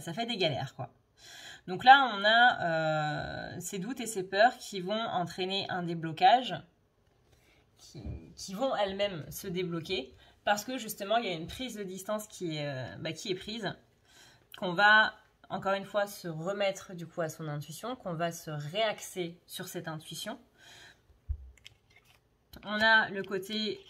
ça fait des galères, quoi. Donc là, on a ces doutes et ces peurs qui vont entraîner un déblocage, qui vont elles-mêmes se débloquer, parce que justement, il y a une prise de distance qui est prise, qu'on va, encore une fois, se remettre du coup à son intuition, qu'on va se réaxer sur cette intuition. On a le côté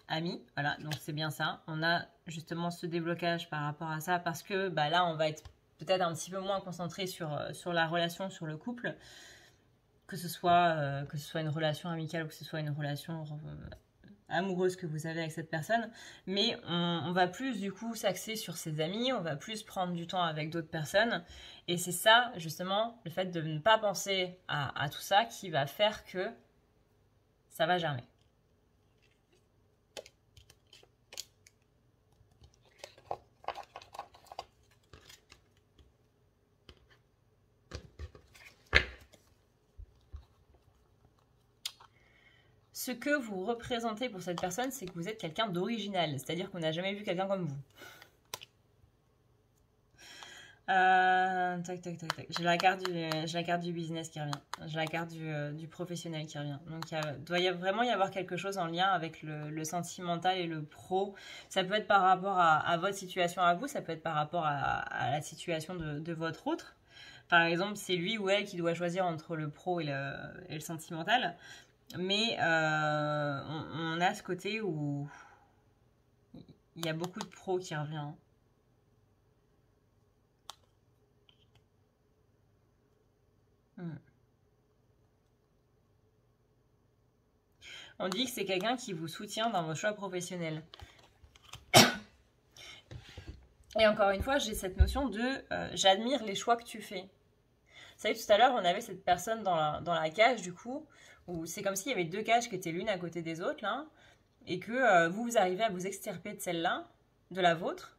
ami, voilà, donc c'est bien ça. On a justement ce déblocage par rapport à ça, parce que là, on va être peut-être un petit peu moins concentré sur la relation, sur le couple, que ce soit une relation amicale ou que ce soit une relation amoureuse que vous avez avec cette personne, mais on va plus du coup s'axer sur ses amis, on va plus prendre du temps avec d'autres personnes, et c'est ça justement, le fait de ne pas penser à tout ça qui va faire que ça va germer. Ce que vous représentez pour cette personne, c'est que vous êtes quelqu'un d'original, c'est-à-dire qu'on n'a jamais vu quelqu'un comme vous. Tac. J'ai la carte du business qui revient. J'ai la carte du professionnel qui revient. Donc il doit vraiment y avoir quelque chose en lien avec le sentimental et le pro. Ça peut être par rapport à votre situation à vous, ça peut être par rapport à la situation de votre autre. Par exemple, c'est lui ou elle qui doit choisir entre le pro et le sentimental. Mais on a ce côté où il y a beaucoup de pro qui revient. Hmm. On dit que c'est quelqu'un qui vous soutient dans vos choix professionnels. Et encore une fois, j'ai cette notion de j'admire les choix que tu fais. Vous savez, tout à l'heure, on avait cette personne dans la cage, du coup, où c'est comme s'il y avait deux cages qui étaient l'une à côté des autres, là, et que vous arrivez à vous extirper de celle-là, de la vôtre,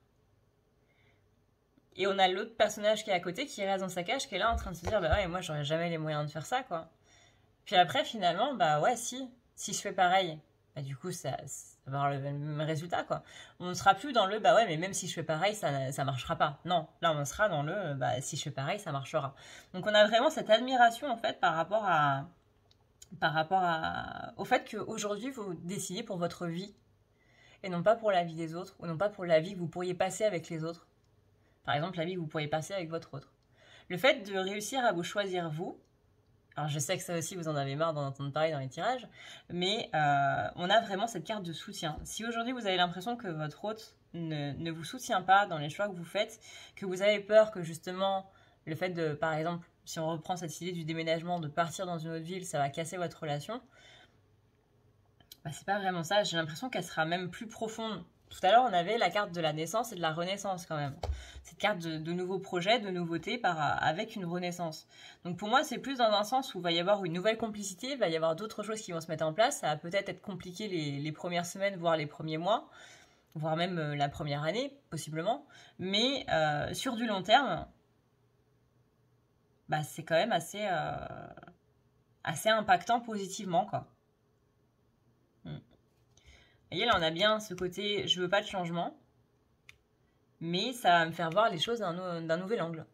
et on a l'autre personnage qui est à côté, qui reste dans sa cage, qui est là en train de se dire, bah ouais, moi, j'aurais jamais les moyens de faire ça, quoi. Puis après, finalement, bah ouais, si je fais pareil, bah du coup, ça va avoir le même résultat, quoi. On ne sera plus dans le, bah ouais, mais même si je fais pareil, ça marchera pas. Non, là, on sera dans le, bah si je fais pareil, ça marchera. Donc on a vraiment cette admiration, en fait, au fait qu'aujourd'hui, vous décidez pour votre vie, et non pas pour la vie des autres, ou non pas pour la vie que vous pourriez passer avec les autres. Par exemple, la vie que vous pourriez passer avec votre autre. Le fait de réussir à vous choisir vous, alors je sais que ça aussi vous en avez marre d'en entendre parler dans les tirages, mais on a vraiment cette carte de soutien. Si aujourd'hui vous avez l'impression que votre hôte ne vous soutient pas dans les choix que vous faites, que vous avez peur que justement le fait de, par exemple, si on reprend cette idée du déménagement, de partir dans une autre ville, ça va casser votre relation, bah, c'est pas vraiment ça. J'ai l'impression qu'elle sera même plus profonde. Tout à l'heure, on avait la carte de la naissance et de la renaissance quand même. Cette carte de nouveaux projets, de nouveautés avec une renaissance. Donc pour moi, c'est plus dans un sens où il va y avoir une nouvelle complicité, il va y avoir d'autres choses qui vont se mettre en place. Ça va peut-être être compliqué les premières semaines, voire les premiers mois, voire même la première année, possiblement. Mais sur du long terme, bah, c'est quand même assez impactant positivement, quoi. Vous voyez, là, on a bien ce côté, je veux pas de changement, mais ça va me faire voir les choses d'un nouvel angle.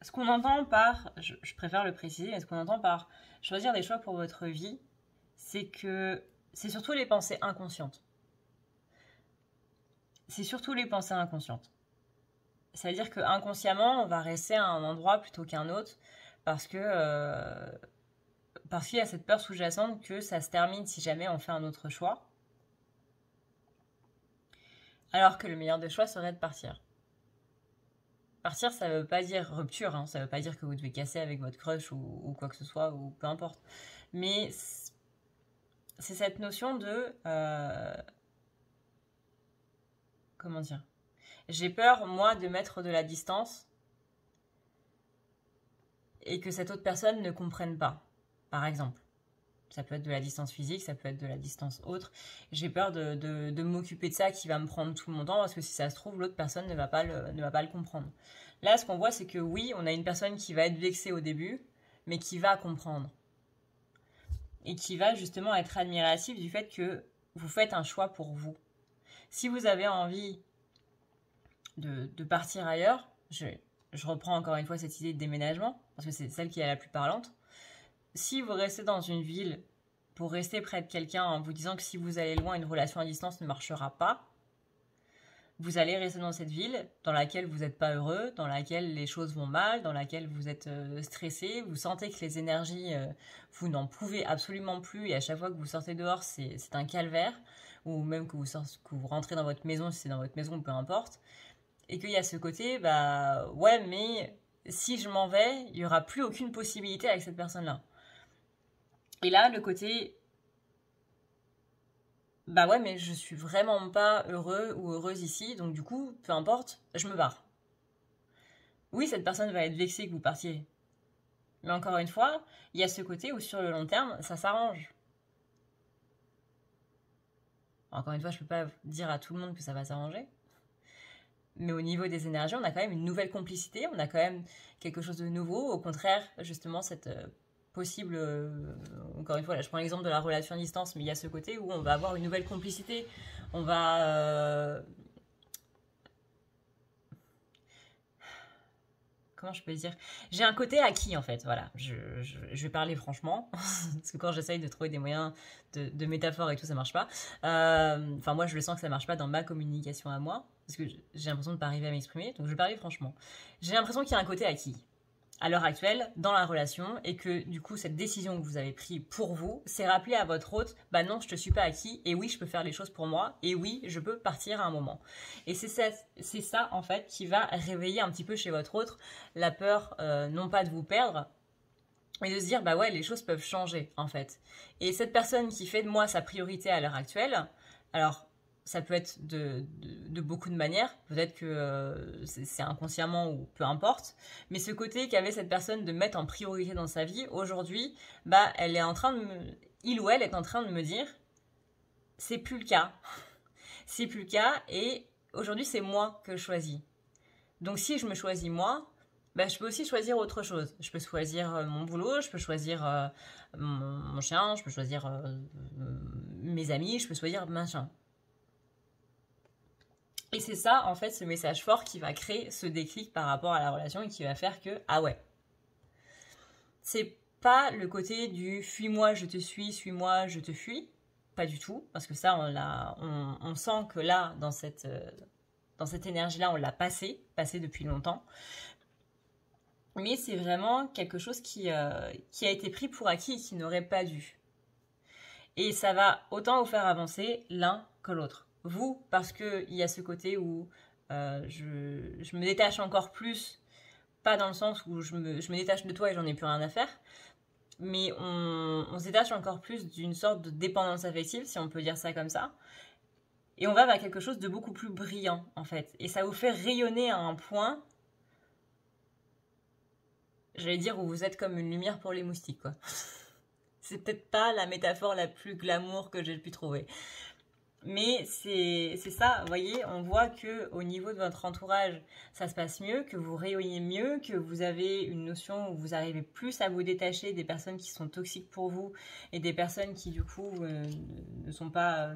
Ce qu'on entend par, je préfère le préciser, mais ce qu'on entend par choisir des choix pour votre vie, c'est que c'est surtout les pensées inconscientes. C'est surtout les pensées inconscientes. C'est-à-dire que inconsciemment, on va rester à un endroit plutôt qu'un autre parce qu'il y a cette peur sous-jacente que ça se termine si jamais on fait un autre choix. Alors que le meilleur des choix serait de partir. Partir, ça veut pas dire rupture, hein, ça veut pas dire que vous devez casser avec votre crush ou quoi que ce soit, ou peu importe. Mais c'est cette notion de... comment dire? J'ai peur, moi, de mettre de la distance et que cette autre personne ne comprenne pas, par exemple. Ça peut être de la distance physique, ça peut être de la distance autre. J'ai peur de m'occuper de ça qui va me prendre tout mon temps parce que si ça se trouve, l'autre personne ne va pas le comprendre. Là, ce qu'on voit, c'est que oui, on a une personne qui va être vexée au début, mais qui va comprendre. Et qui va justement être admirative du fait que vous faites un choix pour vous. Si vous avez envie de partir ailleurs, je reprends encore une fois cette idée de déménagement, parce que c'est celle qui est la plus parlante. Si vous restez dans une ville pour rester près de quelqu'un en vous disant que si vous allez loin, une relation à distance ne marchera pas, vous allez rester dans cette ville dans laquelle vous n'êtes pas heureux, dans laquelle les choses vont mal, dans laquelle vous êtes stressé, vous sentez que les énergies, vous n'en pouvez absolument plus et à chaque fois que vous sortez dehors, c'est un calvaire, ou même que vous rentrez dans votre maison, si c'est dans votre maison, peu importe, et qu'il y a ce côté, bah ouais, mais si je m'en vais, il n'y aura plus aucune possibilité avec cette personne-là. Et là, le côté, bah ouais, mais je suis vraiment pas heureux ou heureuse ici, donc du coup, peu importe, je me barre. Oui, cette personne va être vexée que vous partiez. Mais encore une fois, il y a ce côté où sur le long terme, ça s'arrange. Encore une fois, je peux pas dire à tout le monde que ça va s'arranger. Mais au niveau des énergies, on a quand même une nouvelle complicité, on a quand même quelque chose de nouveau. Au contraire, justement, cette possible... encore une fois, là, je prends l'exemple de la relation à distance, mais il y a ce côté où on va avoir une nouvelle complicité. On va... comment je peux dire, j'ai un côté acquis en fait, voilà, je vais parler franchement, parce que quand j'essaye de trouver des moyens de métaphores et tout, ça marche pas. Enfin, moi je le sens que ça marche pas dans ma communication à moi, parce que j'ai l'impression de pas arriver à m'exprimer, donc je vais parler franchement. J'ai l'impression qu'il y a un côté acquis à l'heure actuelle dans la relation et que du coup cette décision que vous avez prise pour vous, c'est rappeler à votre hôte, bah non, je te suis pas acquis et oui, je peux faire les choses pour moi et oui, je peux partir à un moment. Et c'est ça en fait qui va réveiller un petit peu chez votre hôte la peur non pas de vous perdre, mais de se dire bah ouais, les choses peuvent changer en fait. Et cette personne qui fait de moi sa priorité à l'heure actuelle, alors ça peut être de beaucoup de manières, peut-être que c'est inconsciemment ou peu importe, mais ce côté qu'avait cette personne de mettre en priorité dans sa vie, aujourd'hui, bah elle est en train de il ou elle est en train de me dire c'est plus le cas. C'est plus le cas et aujourd'hui c'est moi que je choisis. Donc si je me choisis moi, bah, je peux aussi choisir autre chose. Je peux choisir mon boulot, je peux choisir mon chien, je peux choisir mes amis, je peux choisir machin. Et c'est ça, en fait, ce message fort qui va créer ce déclic par rapport à la relation et qui va faire que, ah ouais, c'est pas le côté du fuis-moi, je te suis-moi, je te fuis. Pas du tout, parce que ça, on sent que là, dans cette énergie-là, on l'a passé depuis longtemps. Mais c'est vraiment quelque chose qui a été pris pour acquis et qui n'aurait pas dû. Et ça va autant vous faire avancer l'un que l'autre. Vous, parce qu'il y a ce côté où je me détache encore plus, pas dans le sens où je me détache de toi et j'en ai plus rien à faire, mais on se détache encore plus d'une sorte de dépendance affective, si on peut dire ça comme ça. Et on va vers quelque chose de beaucoup plus brillant, en fait. Et ça vous fait rayonner à un point, j'allais dire, où vous êtes comme une lumière pour les moustiques, quoi. C'est peut-être pas la métaphore la plus glamour que j'ai pu trouver. Mais c'est ça, vous voyez, on voit que au niveau de votre entourage, ça se passe mieux, que vous rayonnez mieux, que vous avez une notion où vous arrivez plus à vous détacher des personnes qui sont toxiques pour vous et des personnes qui du coup ne sont pas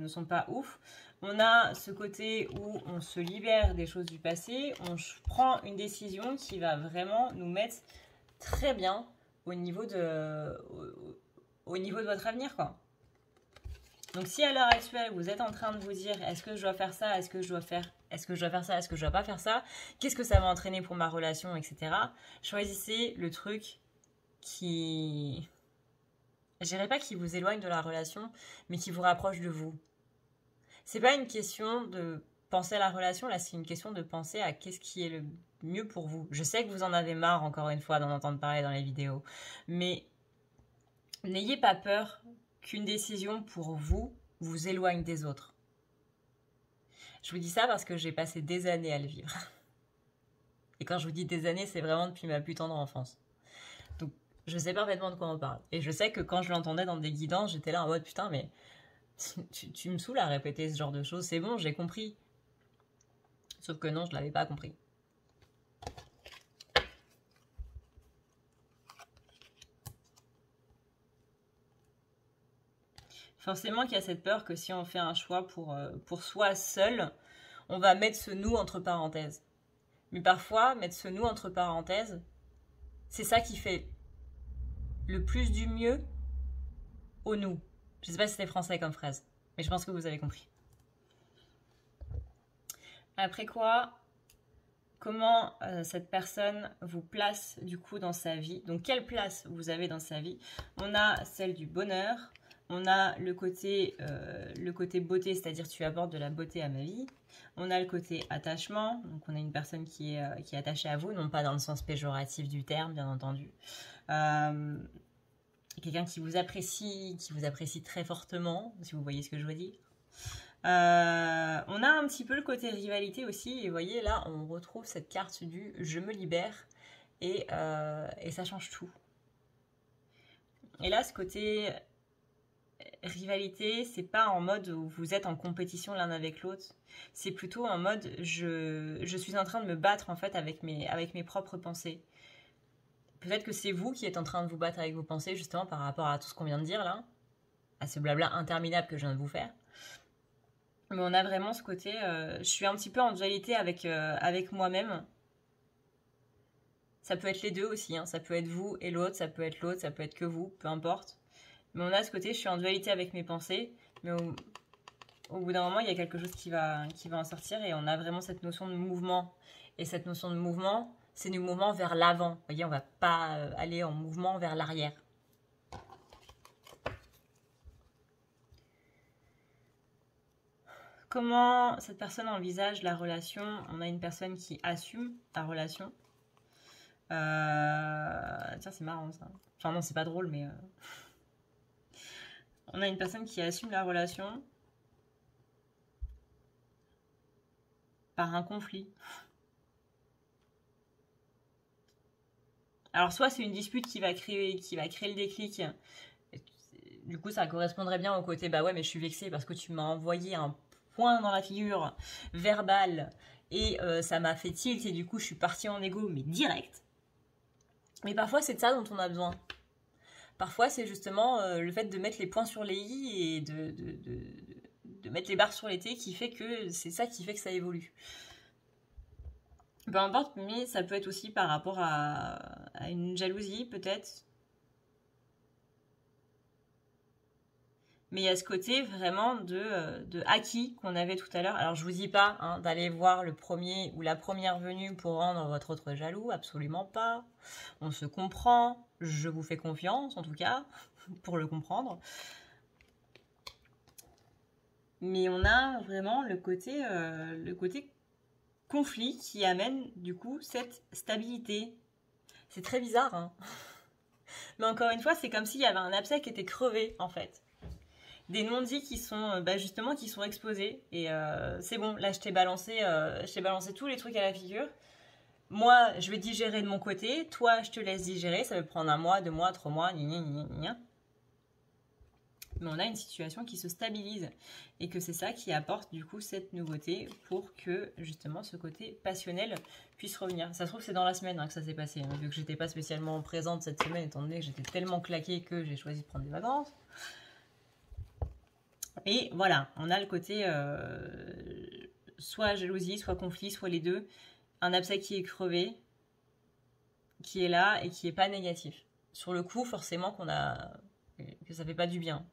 ouf. On a ce côté où on se libère des choses du passé, on prend une décision qui va vraiment nous mettre très bien au niveau de votre avenir, quoi. Donc si à l'heure actuelle vous êtes en train de vous dire est-ce que je dois faire ça, est-ce que je dois faire ça, est-ce que je dois pas faire ça, qu'est-ce que ça va entraîner pour ma relation, etc. Choisissez le truc qui, je dirais pas qui vous éloigne de la relation, mais qui vous rapproche de vous. C'est pas une question de penser à la relation, là c'est une question de penser à qu'est-ce qui est le mieux pour vous. Je sais que vous en avez marre encore une fois d'en entendre parler dans les vidéos, mais n'ayez pas peur qu'une décision pour vous vous éloigne des autres. Je vous dis ça parce que j'ai passé des années à le vivre. Et quand je vous dis des années, c'est vraiment depuis ma plus tendre enfance. Donc, je sais parfaitement de quoi on parle. Et je sais que quand je l'entendais dans des guidances, j'étais là en mode putain, mais tu me saoules à répéter ce genre de choses. C'est bon, j'ai compris. Sauf que non, je l'avais pas compris. Forcément qu'il y a cette peur que si on fait un choix pour soi seul, on va mettre ce nous entre parenthèses. Mais parfois, mettre ce nous entre parenthèses, c'est ça qui fait le plus du mieux au nous. Je sais pas si c'était français comme phrase, mais je pense que vous avez compris. Après quoi, comment cette personne vous place du coup dans sa vie. Donc quelle place vous avez dans sa vie? On a celle du bonheur, on a le côté beauté, c'est-à-dire tu apportes de la beauté à ma vie. On a le côté attachement, donc on a une personne qui est attachée à vous, non pas dans le sens péjoratif du terme, bien entendu. Quelqu'un qui vous apprécie très fortement, si vous voyez ce que je veux dire. On a un petit peu le côté rivalité aussi, et vous voyez là on retrouve cette carte du je me libère et ça change tout. Et là ce côté rivalité, c'est pas en mode où vous êtes en compétition l'un avec l'autre, c'est plutôt en mode je suis en train de me battre en fait avec mes propres pensées. Peut-être que c'est vous qui êtes en train de vous battre avec vos pensées justement par rapport à tout ce qu'on vient de dire là, à ce blabla interminable que je viens de vous faire. Mais on a vraiment ce côté, je suis un petit peu en dualité avec moi-même. Ça peut être les deux aussi, hein. Ça peut être vous et l'autre, ça peut être que vous, peu importe. Mais on a ce côté, je suis en dualité avec mes pensées, mais au bout d'un moment, il y a quelque chose qui va en sortir et on a vraiment cette notion de mouvement. Et cette notion de mouvement, c'est du mouvement vers l'avant. Vous voyez, on va pas aller en mouvement vers l'arrière. Comment cette personne envisage la relation? On a une personne qui assume la relation. Tiens, c'est marrant ça. Enfin non, c'est pas drôle, mais... On a une personne qui assume la relation par un conflit. Alors soit c'est une dispute qui va créer le déclic. Du coup, ça correspondrait bien au côté, bah ouais, mais je suis vexée parce que tu m'as envoyé un point dans la figure verbal et ça m'a fait tilt et du coup, je suis partie en égo, mais direct. Mais parfois, c'est de ça dont on a besoin. Parfois, c'est justement le fait de mettre les points sur les i et de mettre les barres sur les t qui fait que c'est ça qui fait que ça évolue. Peu importe, mais ça peut être aussi par rapport à une jalousie, peut-être. Mais il y a ce côté vraiment de acquis qu'on avait tout à l'heure. Alors, je vous dis pas hein, d'aller voir le premier ou la première venue pour rendre votre autre jaloux, absolument pas. On se comprend, je vous fais confiance en tout cas, pour le comprendre. Mais on a vraiment le côté conflit qui amène du coup cette stabilité. C'est très bizarre, hein. Mais encore une fois, c'est comme s'il y avait un abcès qui était crevé en fait. Des non-dits qui sont justement qui sont exposés et c'est bon, là je t'ai balancé tous les trucs à la figure. Moi, je vais digérer de mon côté, toi je te laisse digérer, ça peut prendre 1 mois, 2 mois, 3 mois, gna. Mais on a une situation qui se stabilise et que c'est ça qui apporte du coup cette nouveauté pour que justement ce côté passionnel puisse revenir. Ça se trouve c'est dans la semaine hein, que ça s'est passé, hein, vu que j'étais pas spécialement présente cette semaine étant donné que j'étais tellement claquée que j'ai choisi de prendre des vacances. Et voilà, on a le côté soit jalousie, soit conflit, soit les deux. Un abcès qui est crevé, qui est là et qui est pas négatif. Sur le coup, forcément que ça fait pas du bien.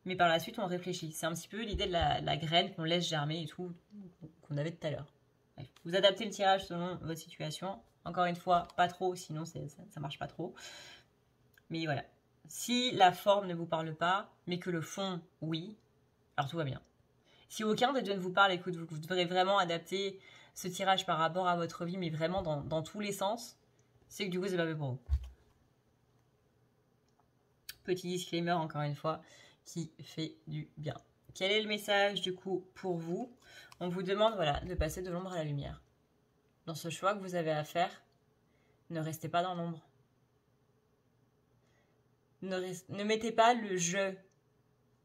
Mais par la suite, on réfléchit. C'est un petit peu l'idée de la graine qu'on laisse germer et tout, qu'on avait tout à l'heure. Bref, vous adaptez le tirage selon votre situation. Encore une fois, pas trop, sinon ça marche pas trop. Mais voilà. Si la forme ne vous parle pas, mais que le fond, oui, alors tout va bien. Si aucun des deux ne vous parle, écoute, vous devrez vraiment adapter ce tirage par rapport à votre vie, mais vraiment dans tous les sens, c'est que du coup, c'est pas fait pour vous. Petit disclaimer, encore une fois, qui fait du bien. Quel est le message, du coup, pour vous? On vous demande, voilà, de passer de l'ombre à la lumière. Dans ce choix que vous avez à faire, ne restez pas dans l'ombre. Ne mettez pas le « je »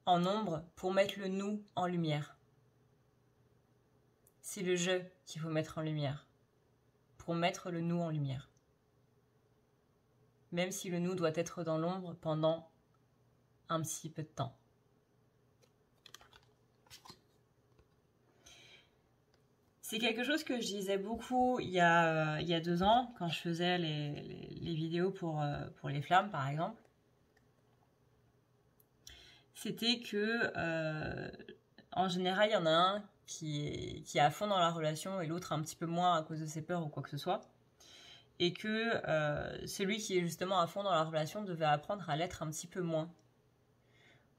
en ombre pour mettre le « nous » en lumière. C'est le « je » qu'il faut mettre en lumière pour mettre le « nous » en lumière. Même si le « nous » doit être dans l'ombre pendant un petit peu de temps. C'est quelque chose que je disais beaucoup il y a 2 ans, quand je faisais les vidéos pour les flammes, par exemple. C'était que, en général, il y en a un qui est à fond dans la relation et l'autre un petit peu moins à cause de ses peurs ou quoi que ce soit. Et que celui qui est justement à fond dans la relation devait apprendre à l'être un petit peu moins.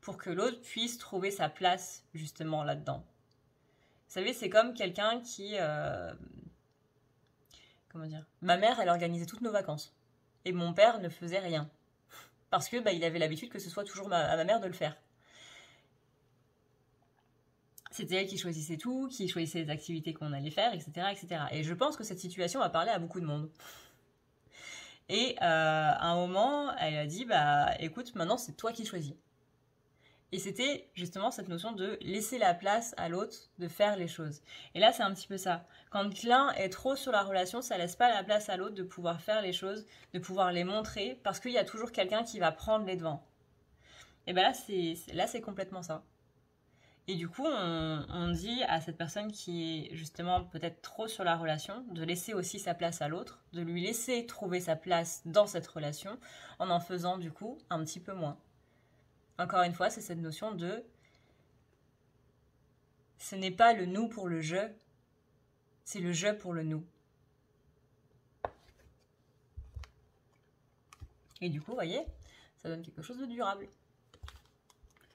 Pour que l'autre puisse trouver sa place justement là-dedans. Vous savez, c'est comme quelqu'un qui... comment dire? Ma mère, elle organisait toutes nos vacances. Et mon père ne faisait rien. Parce que il avait l'habitude que ce soit toujours à ma mère de le faire. C'était elle qui choisissait tout, qui choisissait les activités qu'on allait faire, etc., etc. Et je pense que cette situation a parlé à beaucoup de monde. Et à un moment, elle a dit, écoute, maintenant c'est toi qui choisis. Et c'était justement cette notion de laisser la place à l'autre de faire les choses. Et là, c'est un petit peu ça. Quand l'un est trop sur la relation, ça laisse pas la place à l'autre de pouvoir faire les choses, de pouvoir les montrer, parce qu'il y a toujours quelqu'un qui va prendre les devants. Et là, c'est complètement ça. Et du coup, on dit à cette personne qui est justement peut-être trop sur la relation, de laisser aussi sa place à l'autre, de lui laisser trouver sa place dans cette relation, en faisant du coup un petit peu moins. Encore une fois, c'est cette notion de... Ce n'est pas le nous pour le je, c'est le je pour le nous. Et du coup, vous voyez, ça donne quelque chose de durable.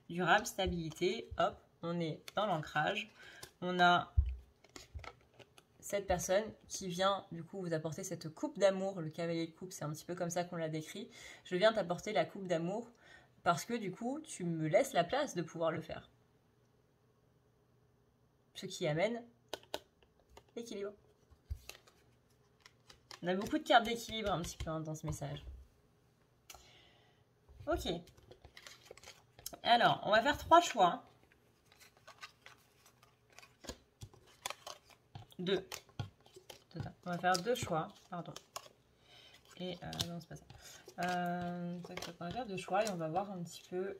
Durable, stabilité, hop, on est dans l'ancrage. On a cette personne qui vient du coup vous apporter cette coupe d'amour. Le cavalier de coupe, c'est un petit peu comme ça qu'on l'a décrit. Je viens t'apporter la coupe d'amour parce que du coup, tu me laisses la place de pouvoir le faire. Ce qui amène l'équilibre. On a beaucoup de cartes d'équilibre un petit peu dans ce message. Ok. Alors, on va faire 3 choix. 2. On va faire 2 choix, pardon. Et non, c'est pas ça. On va faire 2 choix et on va voir un petit peu.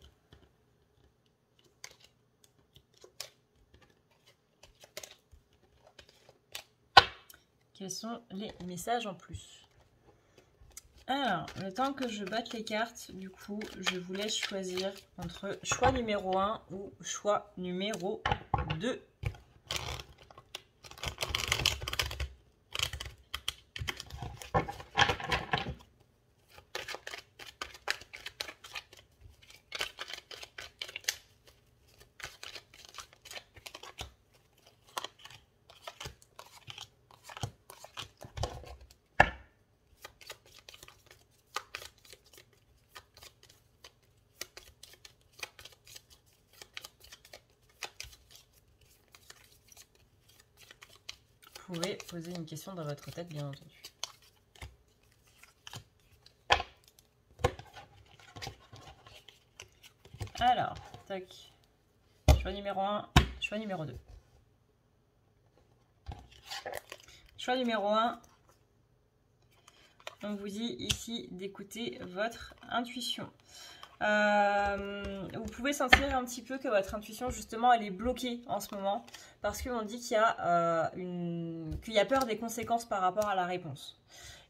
Quels sont les messages en plus? Alors, le temps que je batte les cartes, du coup, je vous laisse choisir entre choix numéro 1 ou choix numéro 2. Vous pouvez poser une question dans votre tête, bien entendu. Alors, tac. Choix numéro 1, choix numéro 2. Choix numéro 1, on vous dit ici d'écouter votre intuition. Vous pouvez sentir un petit peu que votre intuition justement elle est bloquée en ce moment parce qu'on dit qu'il y a peur des conséquences par rapport à la réponse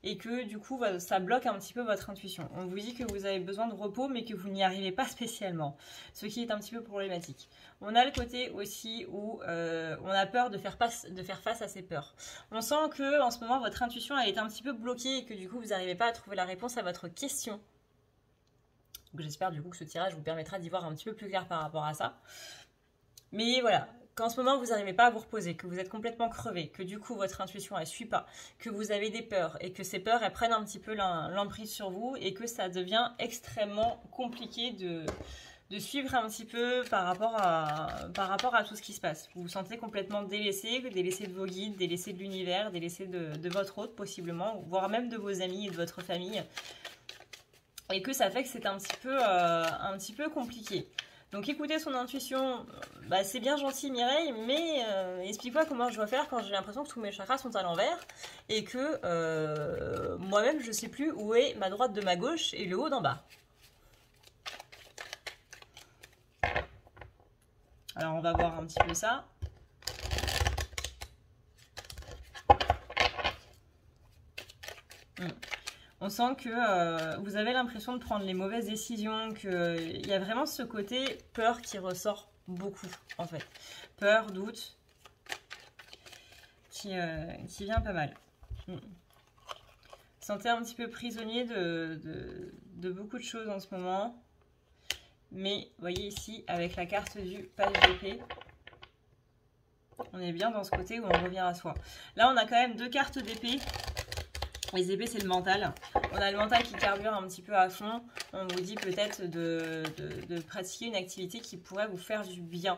et que du coup ça bloque un petit peu votre intuition. On vous dit que vous avez besoin de repos mais que vous n'y arrivez pas spécialement, ce qui est un petit peu problématique. On a le côté aussi où on a peur de faire face à ces peurs. On sent que en ce moment votre intuition elle est un petit peu bloquée et que du coup vous n'arrivez pas à trouver la réponse à votre question. J'espère du coup que ce tirage vous permettra d'y voir un petit peu plus clair par rapport à ça. Mais voilà, qu'en ce moment vous n'arrivez pas à vous reposer, que vous êtes complètement crevé, que du coup votre intuition elle suit pas, que vous avez des peurs et que ces peurs elles prennent un petit peu l'emprise sur vous et que ça devient extrêmement compliqué de suivre un petit peu par rapport à tout ce qui se passe. Vous vous sentez complètement délaissé de vos guides, délaissé de l'univers, délaissé de votre hôte possiblement, voire même de vos amis et de votre famille. Et que ça fait que c'est un petit peu compliqué. Donc écouter son intuition, c'est bien gentil Mireille, mais explique-moi comment je dois faire quand j'ai l'impression que tous mes chakras sont à l'envers et que moi-même je sais plus où est ma droite de ma gauche et le haut d'en bas. Alors on va voir un petit peu ça. On sent que vous avez l'impression de prendre les mauvaises décisions, qu'il y a vraiment ce côté peur qui ressort beaucoup, en fait. Peur, doute, qui vient pas mal. Sentez un petit peu prisonnier de beaucoup de choses en ce moment. Mais, vous voyez ici, avec la carte du page d'épée, on est bien dans ce côté où on revient à soi. Là, on a quand même 2 cartes d'épée. Les épées, c'est le mental. On a le mental qui carbure un petit peu à fond. On vous dit peut-être de pratiquer une activité qui pourrait vous faire du bien.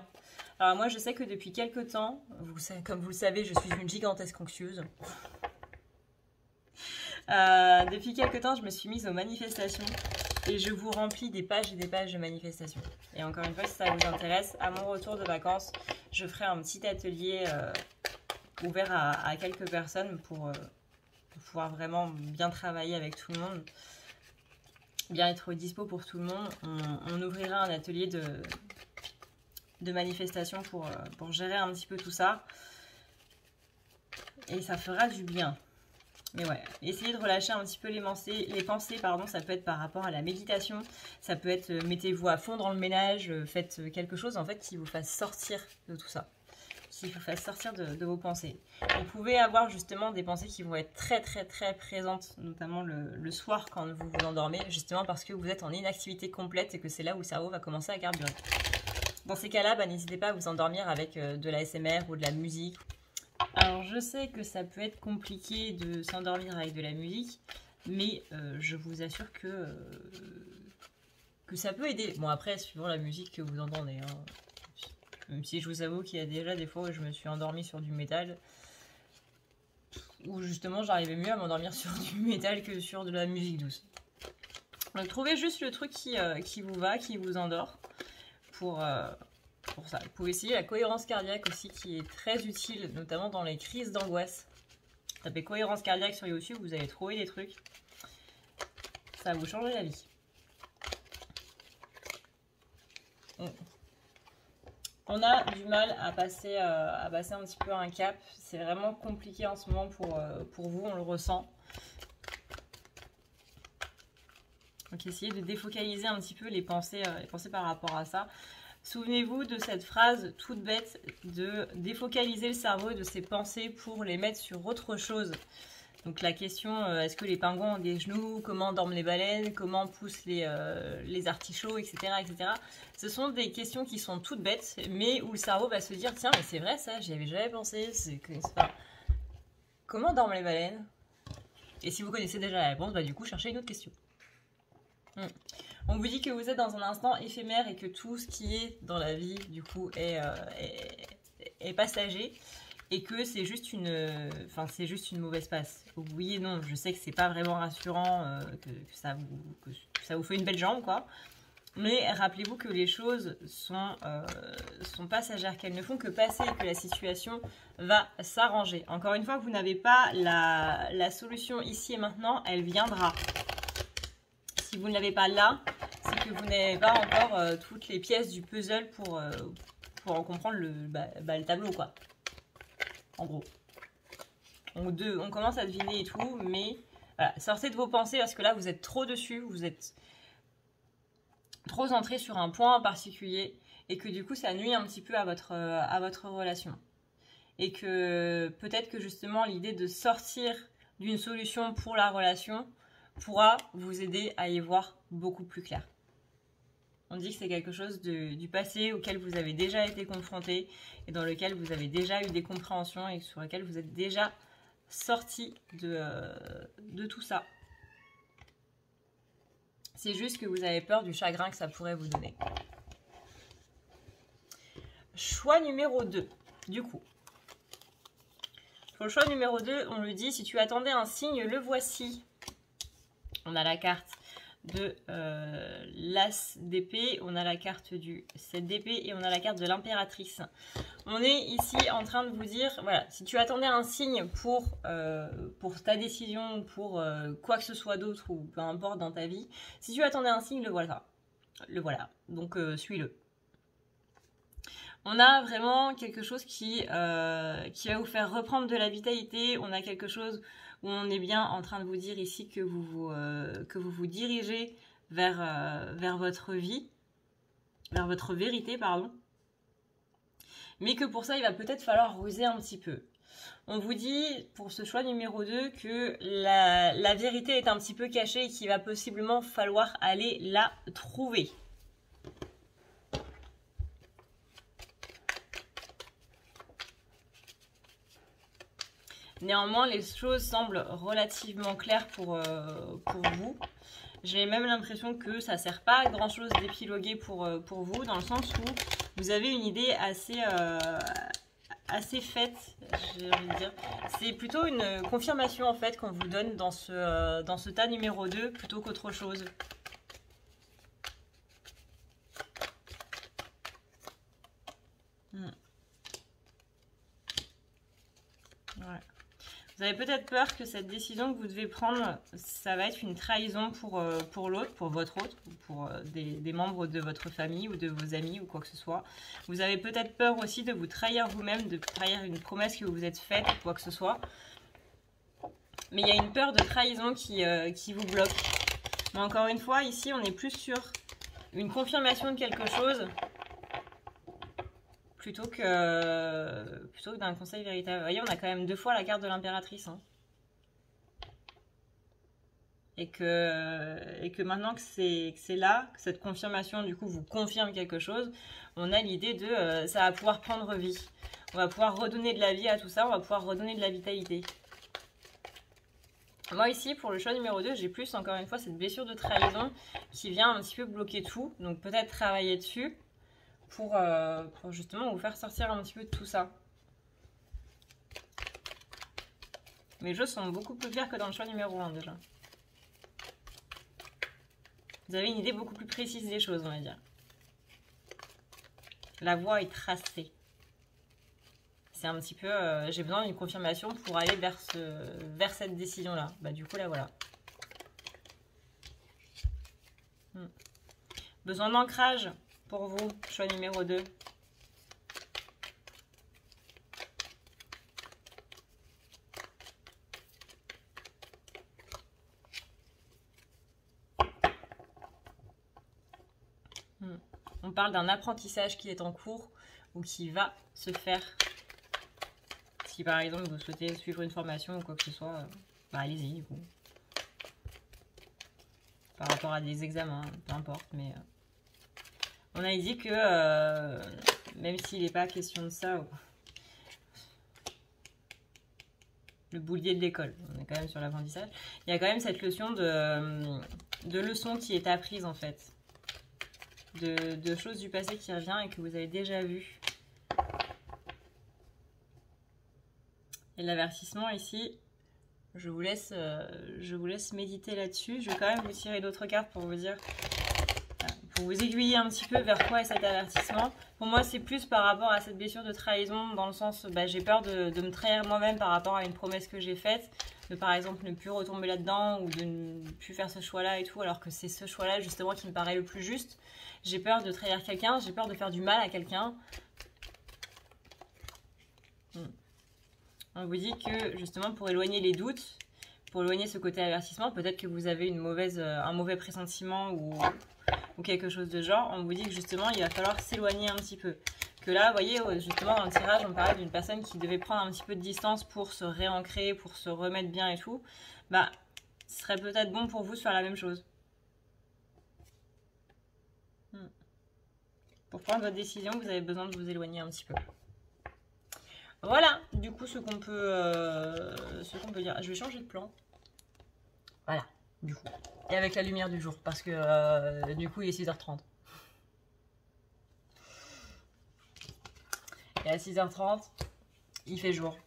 Alors moi, je sais que depuis quelques temps, comme vous le savez, je suis une gigantesque anxieuse. Depuis quelques temps, je me suis mise aux manifestations et je vous remplis des pages et des pages de manifestations. Et encore une fois, si ça vous intéresse, à mon retour de vacances, je ferai un petit atelier ouvert à quelques personnes pour pouvoir vraiment bien travailler avec tout le monde, bien être dispo pour tout le monde. On ouvrira un atelier de manifestation pour gérer un petit peu tout ça. Et ça fera du bien. Mais ouais, essayez de relâcher un petit peu les pensées, pardon, ça peut être par rapport à la méditation, ça peut être mettez-vous à fond dans le ménage, faites quelque chose en fait qui vous fasse sortir de tout ça, qui vous fasse sortir de vos pensées. Vous pouvez avoir justement des pensées qui vont être très très très présentes, notamment le soir quand vous vous endormez, justement parce que vous êtes en inactivité complète et que c'est là où le cerveau va commencer à carburer. Dans ces cas-là, n'hésitez pas à vous endormir avec de la ASMR ou de la musique. Alors je sais que ça peut être compliqué de s'endormir avec de la musique, mais je vous assure que ça peut aider. Bon après, suivant la musique que vous entendez. Hein. Même si je vous avoue qu'il y a déjà des fois où je me suis endormie sur du métal, où justement j'arrivais mieux à m'endormir sur du métal que sur de la musique douce. Donc trouvez juste le truc qui vous va, qui vous endort pour ça. Vous pouvez essayer la cohérence cardiaque aussi qui est très utile, notamment dans les crises d'angoisse. Tapez cohérence cardiaque sur YouTube, vous allez trouver des trucs. Ça va vous changer la vie. On a du mal à passer un petit peu un cap. C'est vraiment compliqué en ce moment pour vous, on le ressent. Donc essayez de défocaliser un petit peu les pensées par rapport à ça. Souvenez-vous de cette phrase toute bête de défocaliser le cerveau de ses pensées pour les mettre sur autre chose. Donc la question, est-ce que les pingouins ont des genoux? Comment dorment les baleines? Comment poussent les artichauts, etc., etc. Ce sont des questions qui sont toutes bêtes, mais où le cerveau va se dire, tiens, mais c'est vrai ça, j'y avais jamais pensé. Comment dorment les baleines? Et si vous connaissez déjà la réponse, du coup, cherchez une autre question. On vous dit que vous êtes dans un instant éphémère et que tout ce qui est dans la vie, du coup, est passager et que c'est juste une mauvaise passe. Oui et non, je sais que c'est pas vraiment rassurant, que ça vous fait une belle jambe, quoi. Mais rappelez-vous que les choses sont passagères, qu'elles ne font que passer et que la situation va s'arranger. Encore une fois, vous n'avez pas la solution ici et maintenant, elle viendra. Si vous ne l'avez pas là, c'est que vous n'avez pas encore toutes les pièces du puzzle pour en comprendre le tableau, quoi. En gros. On commence à deviner et tout, mais voilà, sortez de vos pensées parce que là, vous êtes trop dessus, vous êtes trop centré sur un point en particulier et que du coup, ça nuit un petit peu à votre relation. Et que peut-être que justement, l'idée de sortir d'une solution pour la relation pourra vous aider à y voir beaucoup plus clair. On dit que c'est quelque chose du passé auquel vous avez déjà été confronté et dans lequel vous avez déjà eu des compréhensions et sur lequel vous êtes déjà sorti de tout ça. C'est juste que vous avez peur du chagrin que ça pourrait vous donner. Choix numéro 2, du coup. Pour le choix numéro 2, on lui dit, si tu attendais un signe, le voici. On a la carte de l'As d'épée, on a la carte du 7 d'épée et on a la carte de l'impératrice. On est ici en train de vous dire, voilà, si tu attendais un signe pour ta décision, pour quoi que ce soit d'autre ou peu importe dans ta vie, si tu attendais un signe, le voilà. Le voilà. Donc suis-le. On a vraiment quelque chose qui va vous faire reprendre de la vitalité. On a quelque chose où on est bien en train de vous dire ici que vous vous dirigez vers votre vie, vers votre vérité, pardon. Mais que pour ça, il va peut-être falloir ruser un petit peu. On vous dit, pour ce choix numéro 2, que la vérité est un petit peu cachée et qu'il va possiblement falloir aller la trouver. Néanmoins, les choses semblent relativement claires pour vous. J'ai même l'impression que ça ne sert pas à grand chose d'épiloguer pour vous, dans le sens où vous avez une idée assez faite, j'ai envie de dire. C'est plutôt une confirmation en fait qu'on vous donne dans ce tas numéro 2 plutôt qu'autre chose. Ouais. Vous avez peut-être peur que cette décision que vous devez prendre, ça va être une trahison pour l'autre, pour votre autre, ou pour des membres de votre famille ou de vos amis ou quoi que ce soit. Vous avez peut-être peur aussi de vous trahir vous-même, de trahir une promesse que vous vous êtes faite ou quoi que ce soit. Mais il y a une peur de trahison qui vous bloque. Mais encore une fois, ici, on est plus sur une confirmation de quelque chose plutôt que d'un conseil véritable. Vous voyez, on a quand même 2 fois la carte de l'impératrice. Hein. Et que maintenant que c'est là, que cette confirmation, du coup, vous confirme quelque chose, on a l'idée de ça va pouvoir prendre vie. On va pouvoir redonner de la vie à tout ça, on va pouvoir redonner de la vitalité. Moi ici, pour le choix numéro 2, j'ai plus, encore une fois, cette blessure de trahison qui vient un petit peu bloquer tout. Donc peut-être travailler dessus pour justement vous faire sortir un petit peu de tout ça. Mais les choses sont beaucoup plus claires que dans le choix numéro 1 déjà. Vous avez une idée beaucoup plus précise des choses, on va dire. La voie est tracée. C'est un petit peu, j'ai besoin d'une confirmation pour aller vers cette décision-là. Bah du coup, là, voilà. Besoin d'ancrage pour vous, choix numéro 2. On parle d'un apprentissage qui est en cours ou qui va se faire. Si par exemple vous souhaitez suivre une formation ou quoi que ce soit, bah allez-y du coup. Par rapport à des examens, peu importe, mais on a dit que même s'il n'est pas question de ça, le boulier de l'école, on est quand même sur l'apprentissage, il y a quand même cette notion de leçon qui est apprise en fait. De choses du passé qui revient et que vous avez déjà vu. Et l'avertissement ici, je vous laisse méditer là-dessus. Je vais quand même vous tirer d'autres cartes pour vous dire, pour vous aiguiller un petit peu vers quoi est cet avertissement. Pour moi, c'est plus par rapport à cette blessure de trahison, dans le sens, j'ai peur de me trahir moi-même par rapport à une promesse que j'ai faite, de par exemple ne plus retomber là-dedans ou de ne plus faire ce choix-là et tout, alors que c'est ce choix-là justement qui me paraît le plus juste. J'ai peur de trahir quelqu'un, j'ai peur de faire du mal à quelqu'un. On vous dit que justement pour éloigner les doutes, pour éloigner ce côté avertissement, peut-être que vous avez un mauvais pressentiment ou quelque chose de genre, on vous dit que justement il va falloir s'éloigner un petit peu. Que là, vous voyez, justement dans le tirage, on parlait d'une personne qui devait prendre un petit peu de distance pour se réancrer, pour se remettre bien et tout. Bah, ce serait peut-être bon pour vous de faire la même chose. Pour prendre votre décision, vous avez besoin de vous éloigner un petit peu. Voilà, du coup, ce qu'on peut dire. Je vais changer de plan. Voilà, du coup. Et avec la lumière du jour, parce que du coup, il est 6h30. Et à 6h30, il fait jour.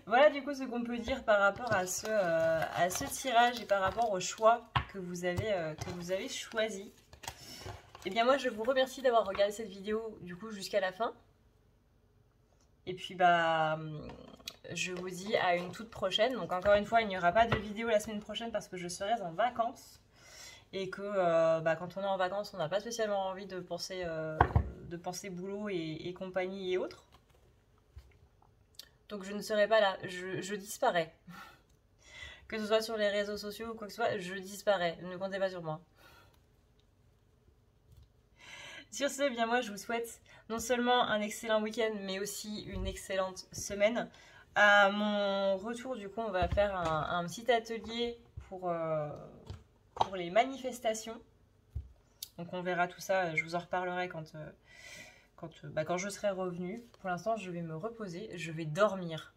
Voilà du coup ce qu'on peut dire par rapport à ce tirage et par rapport au choix que vous avez choisi. Et bien moi je vous remercie d'avoir regardé cette vidéo du coup jusqu'à la fin. Et puis bah je vous dis à une toute prochaine. Donc encore une fois il n'y aura pas de vidéo la semaine prochaine parce que je serai en vacances. Et que quand on est en vacances on n'a pas spécialement envie de penser boulot et compagnie et autres. Donc je ne serai pas là, je disparais. Que ce soit sur les réseaux sociaux ou quoi que ce soit, je disparais. Ne comptez pas sur moi. Sur ce, bien moi je vous souhaite non seulement un excellent week-end, mais aussi une excellente semaine. À mon retour, du coup, on va faire un petit atelier pour les manifestations. Donc on verra tout ça, je vous en reparlerai quand je serai revenue. Pour l'instant, je vais me reposer, je vais dormir.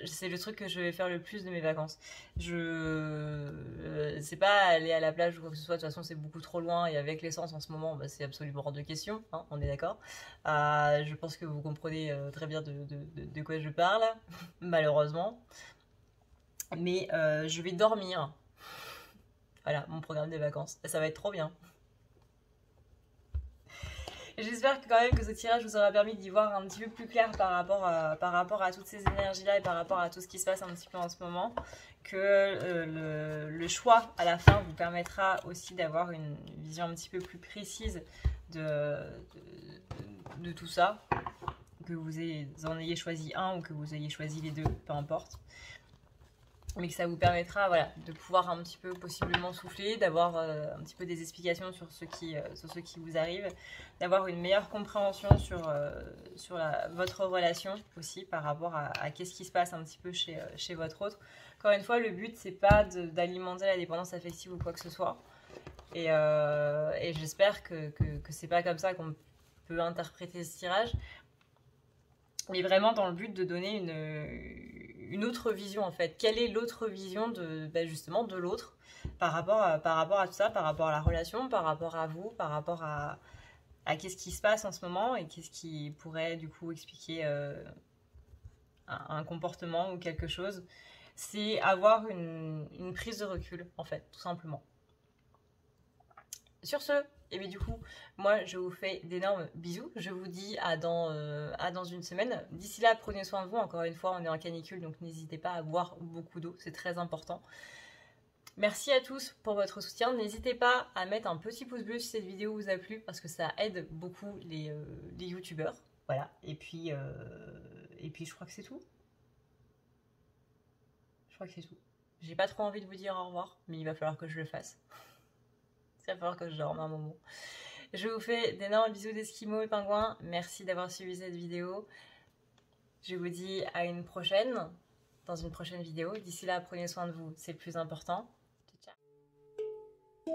C'est le truc que je vais faire le plus de mes vacances. C'est pas aller à la plage ou quoi que ce soit, de toute façon c'est beaucoup trop loin et avec l'essence en ce moment, c'est absolument hors de question, hein, on est d'accord. Je pense que vous comprenez très bien de quoi je parle, malheureusement. Mais je vais dormir. Voilà, mon programme des vacances. Ça va être trop bien. J'espère que quand même que ce tirage vous aura permis d'y voir un petit peu plus clair par rapport à toutes ces énergies-là et par rapport à tout ce qui se passe un petit peu en ce moment. Que le choix à la fin vous permettra aussi d'avoir une vision un petit peu plus précise de tout ça. Que vous en ayez choisi un ou que vous ayez choisi les deux, peu importe. Mais que ça vous permettra voilà, de pouvoir un petit peu possiblement souffler, d'avoir un petit peu des explications sur ce qui vous arrive, d'avoir une meilleure compréhension sur votre relation aussi par rapport à qu'est-ce qui se passe un petit peu chez votre autre. Encore une fois, le but, c'est pas d'alimenter la dépendance affective ou quoi que ce soit. Et j'espère que c'est pas comme ça qu'on peut interpréter ce tirage. Mais vraiment dans le but de donner une autre vision en fait. Quelle est l'autre vision justement de l'autre par rapport à tout ça, par rapport à la relation, par rapport à vous, par rapport à qu'est-ce qui se passe en ce moment et qu'est-ce qui pourrait du coup expliquer un comportement ou quelque chose. C'est avoir une prise de recul en fait, tout simplement. Sur ce, et bien du coup, moi je vous fais d'énormes bisous. Je vous dis à dans une semaine. D'ici là, prenez soin de vous. Encore une fois, on est en canicule, donc n'hésitez pas à boire beaucoup d'eau, c'est très important. Merci à tous pour votre soutien. N'hésitez pas à mettre un petit pouce bleu si cette vidéo vous a plu, parce que ça aide beaucoup les youtubeurs. Voilà, et puis je crois que c'est tout. Je crois que c'est tout. J'ai pas trop envie de vous dire au revoir, mais il va falloir que je le fasse. Il va falloir que je dorme un moment. Je vous fais d'énormes bisous d'Esquimaux et pingouins. Merci d'avoir suivi cette vidéo. Je vous dis à une prochaine, dans une prochaine vidéo. D'ici là, prenez soin de vous, c'est le plus important. Ciao, ciao.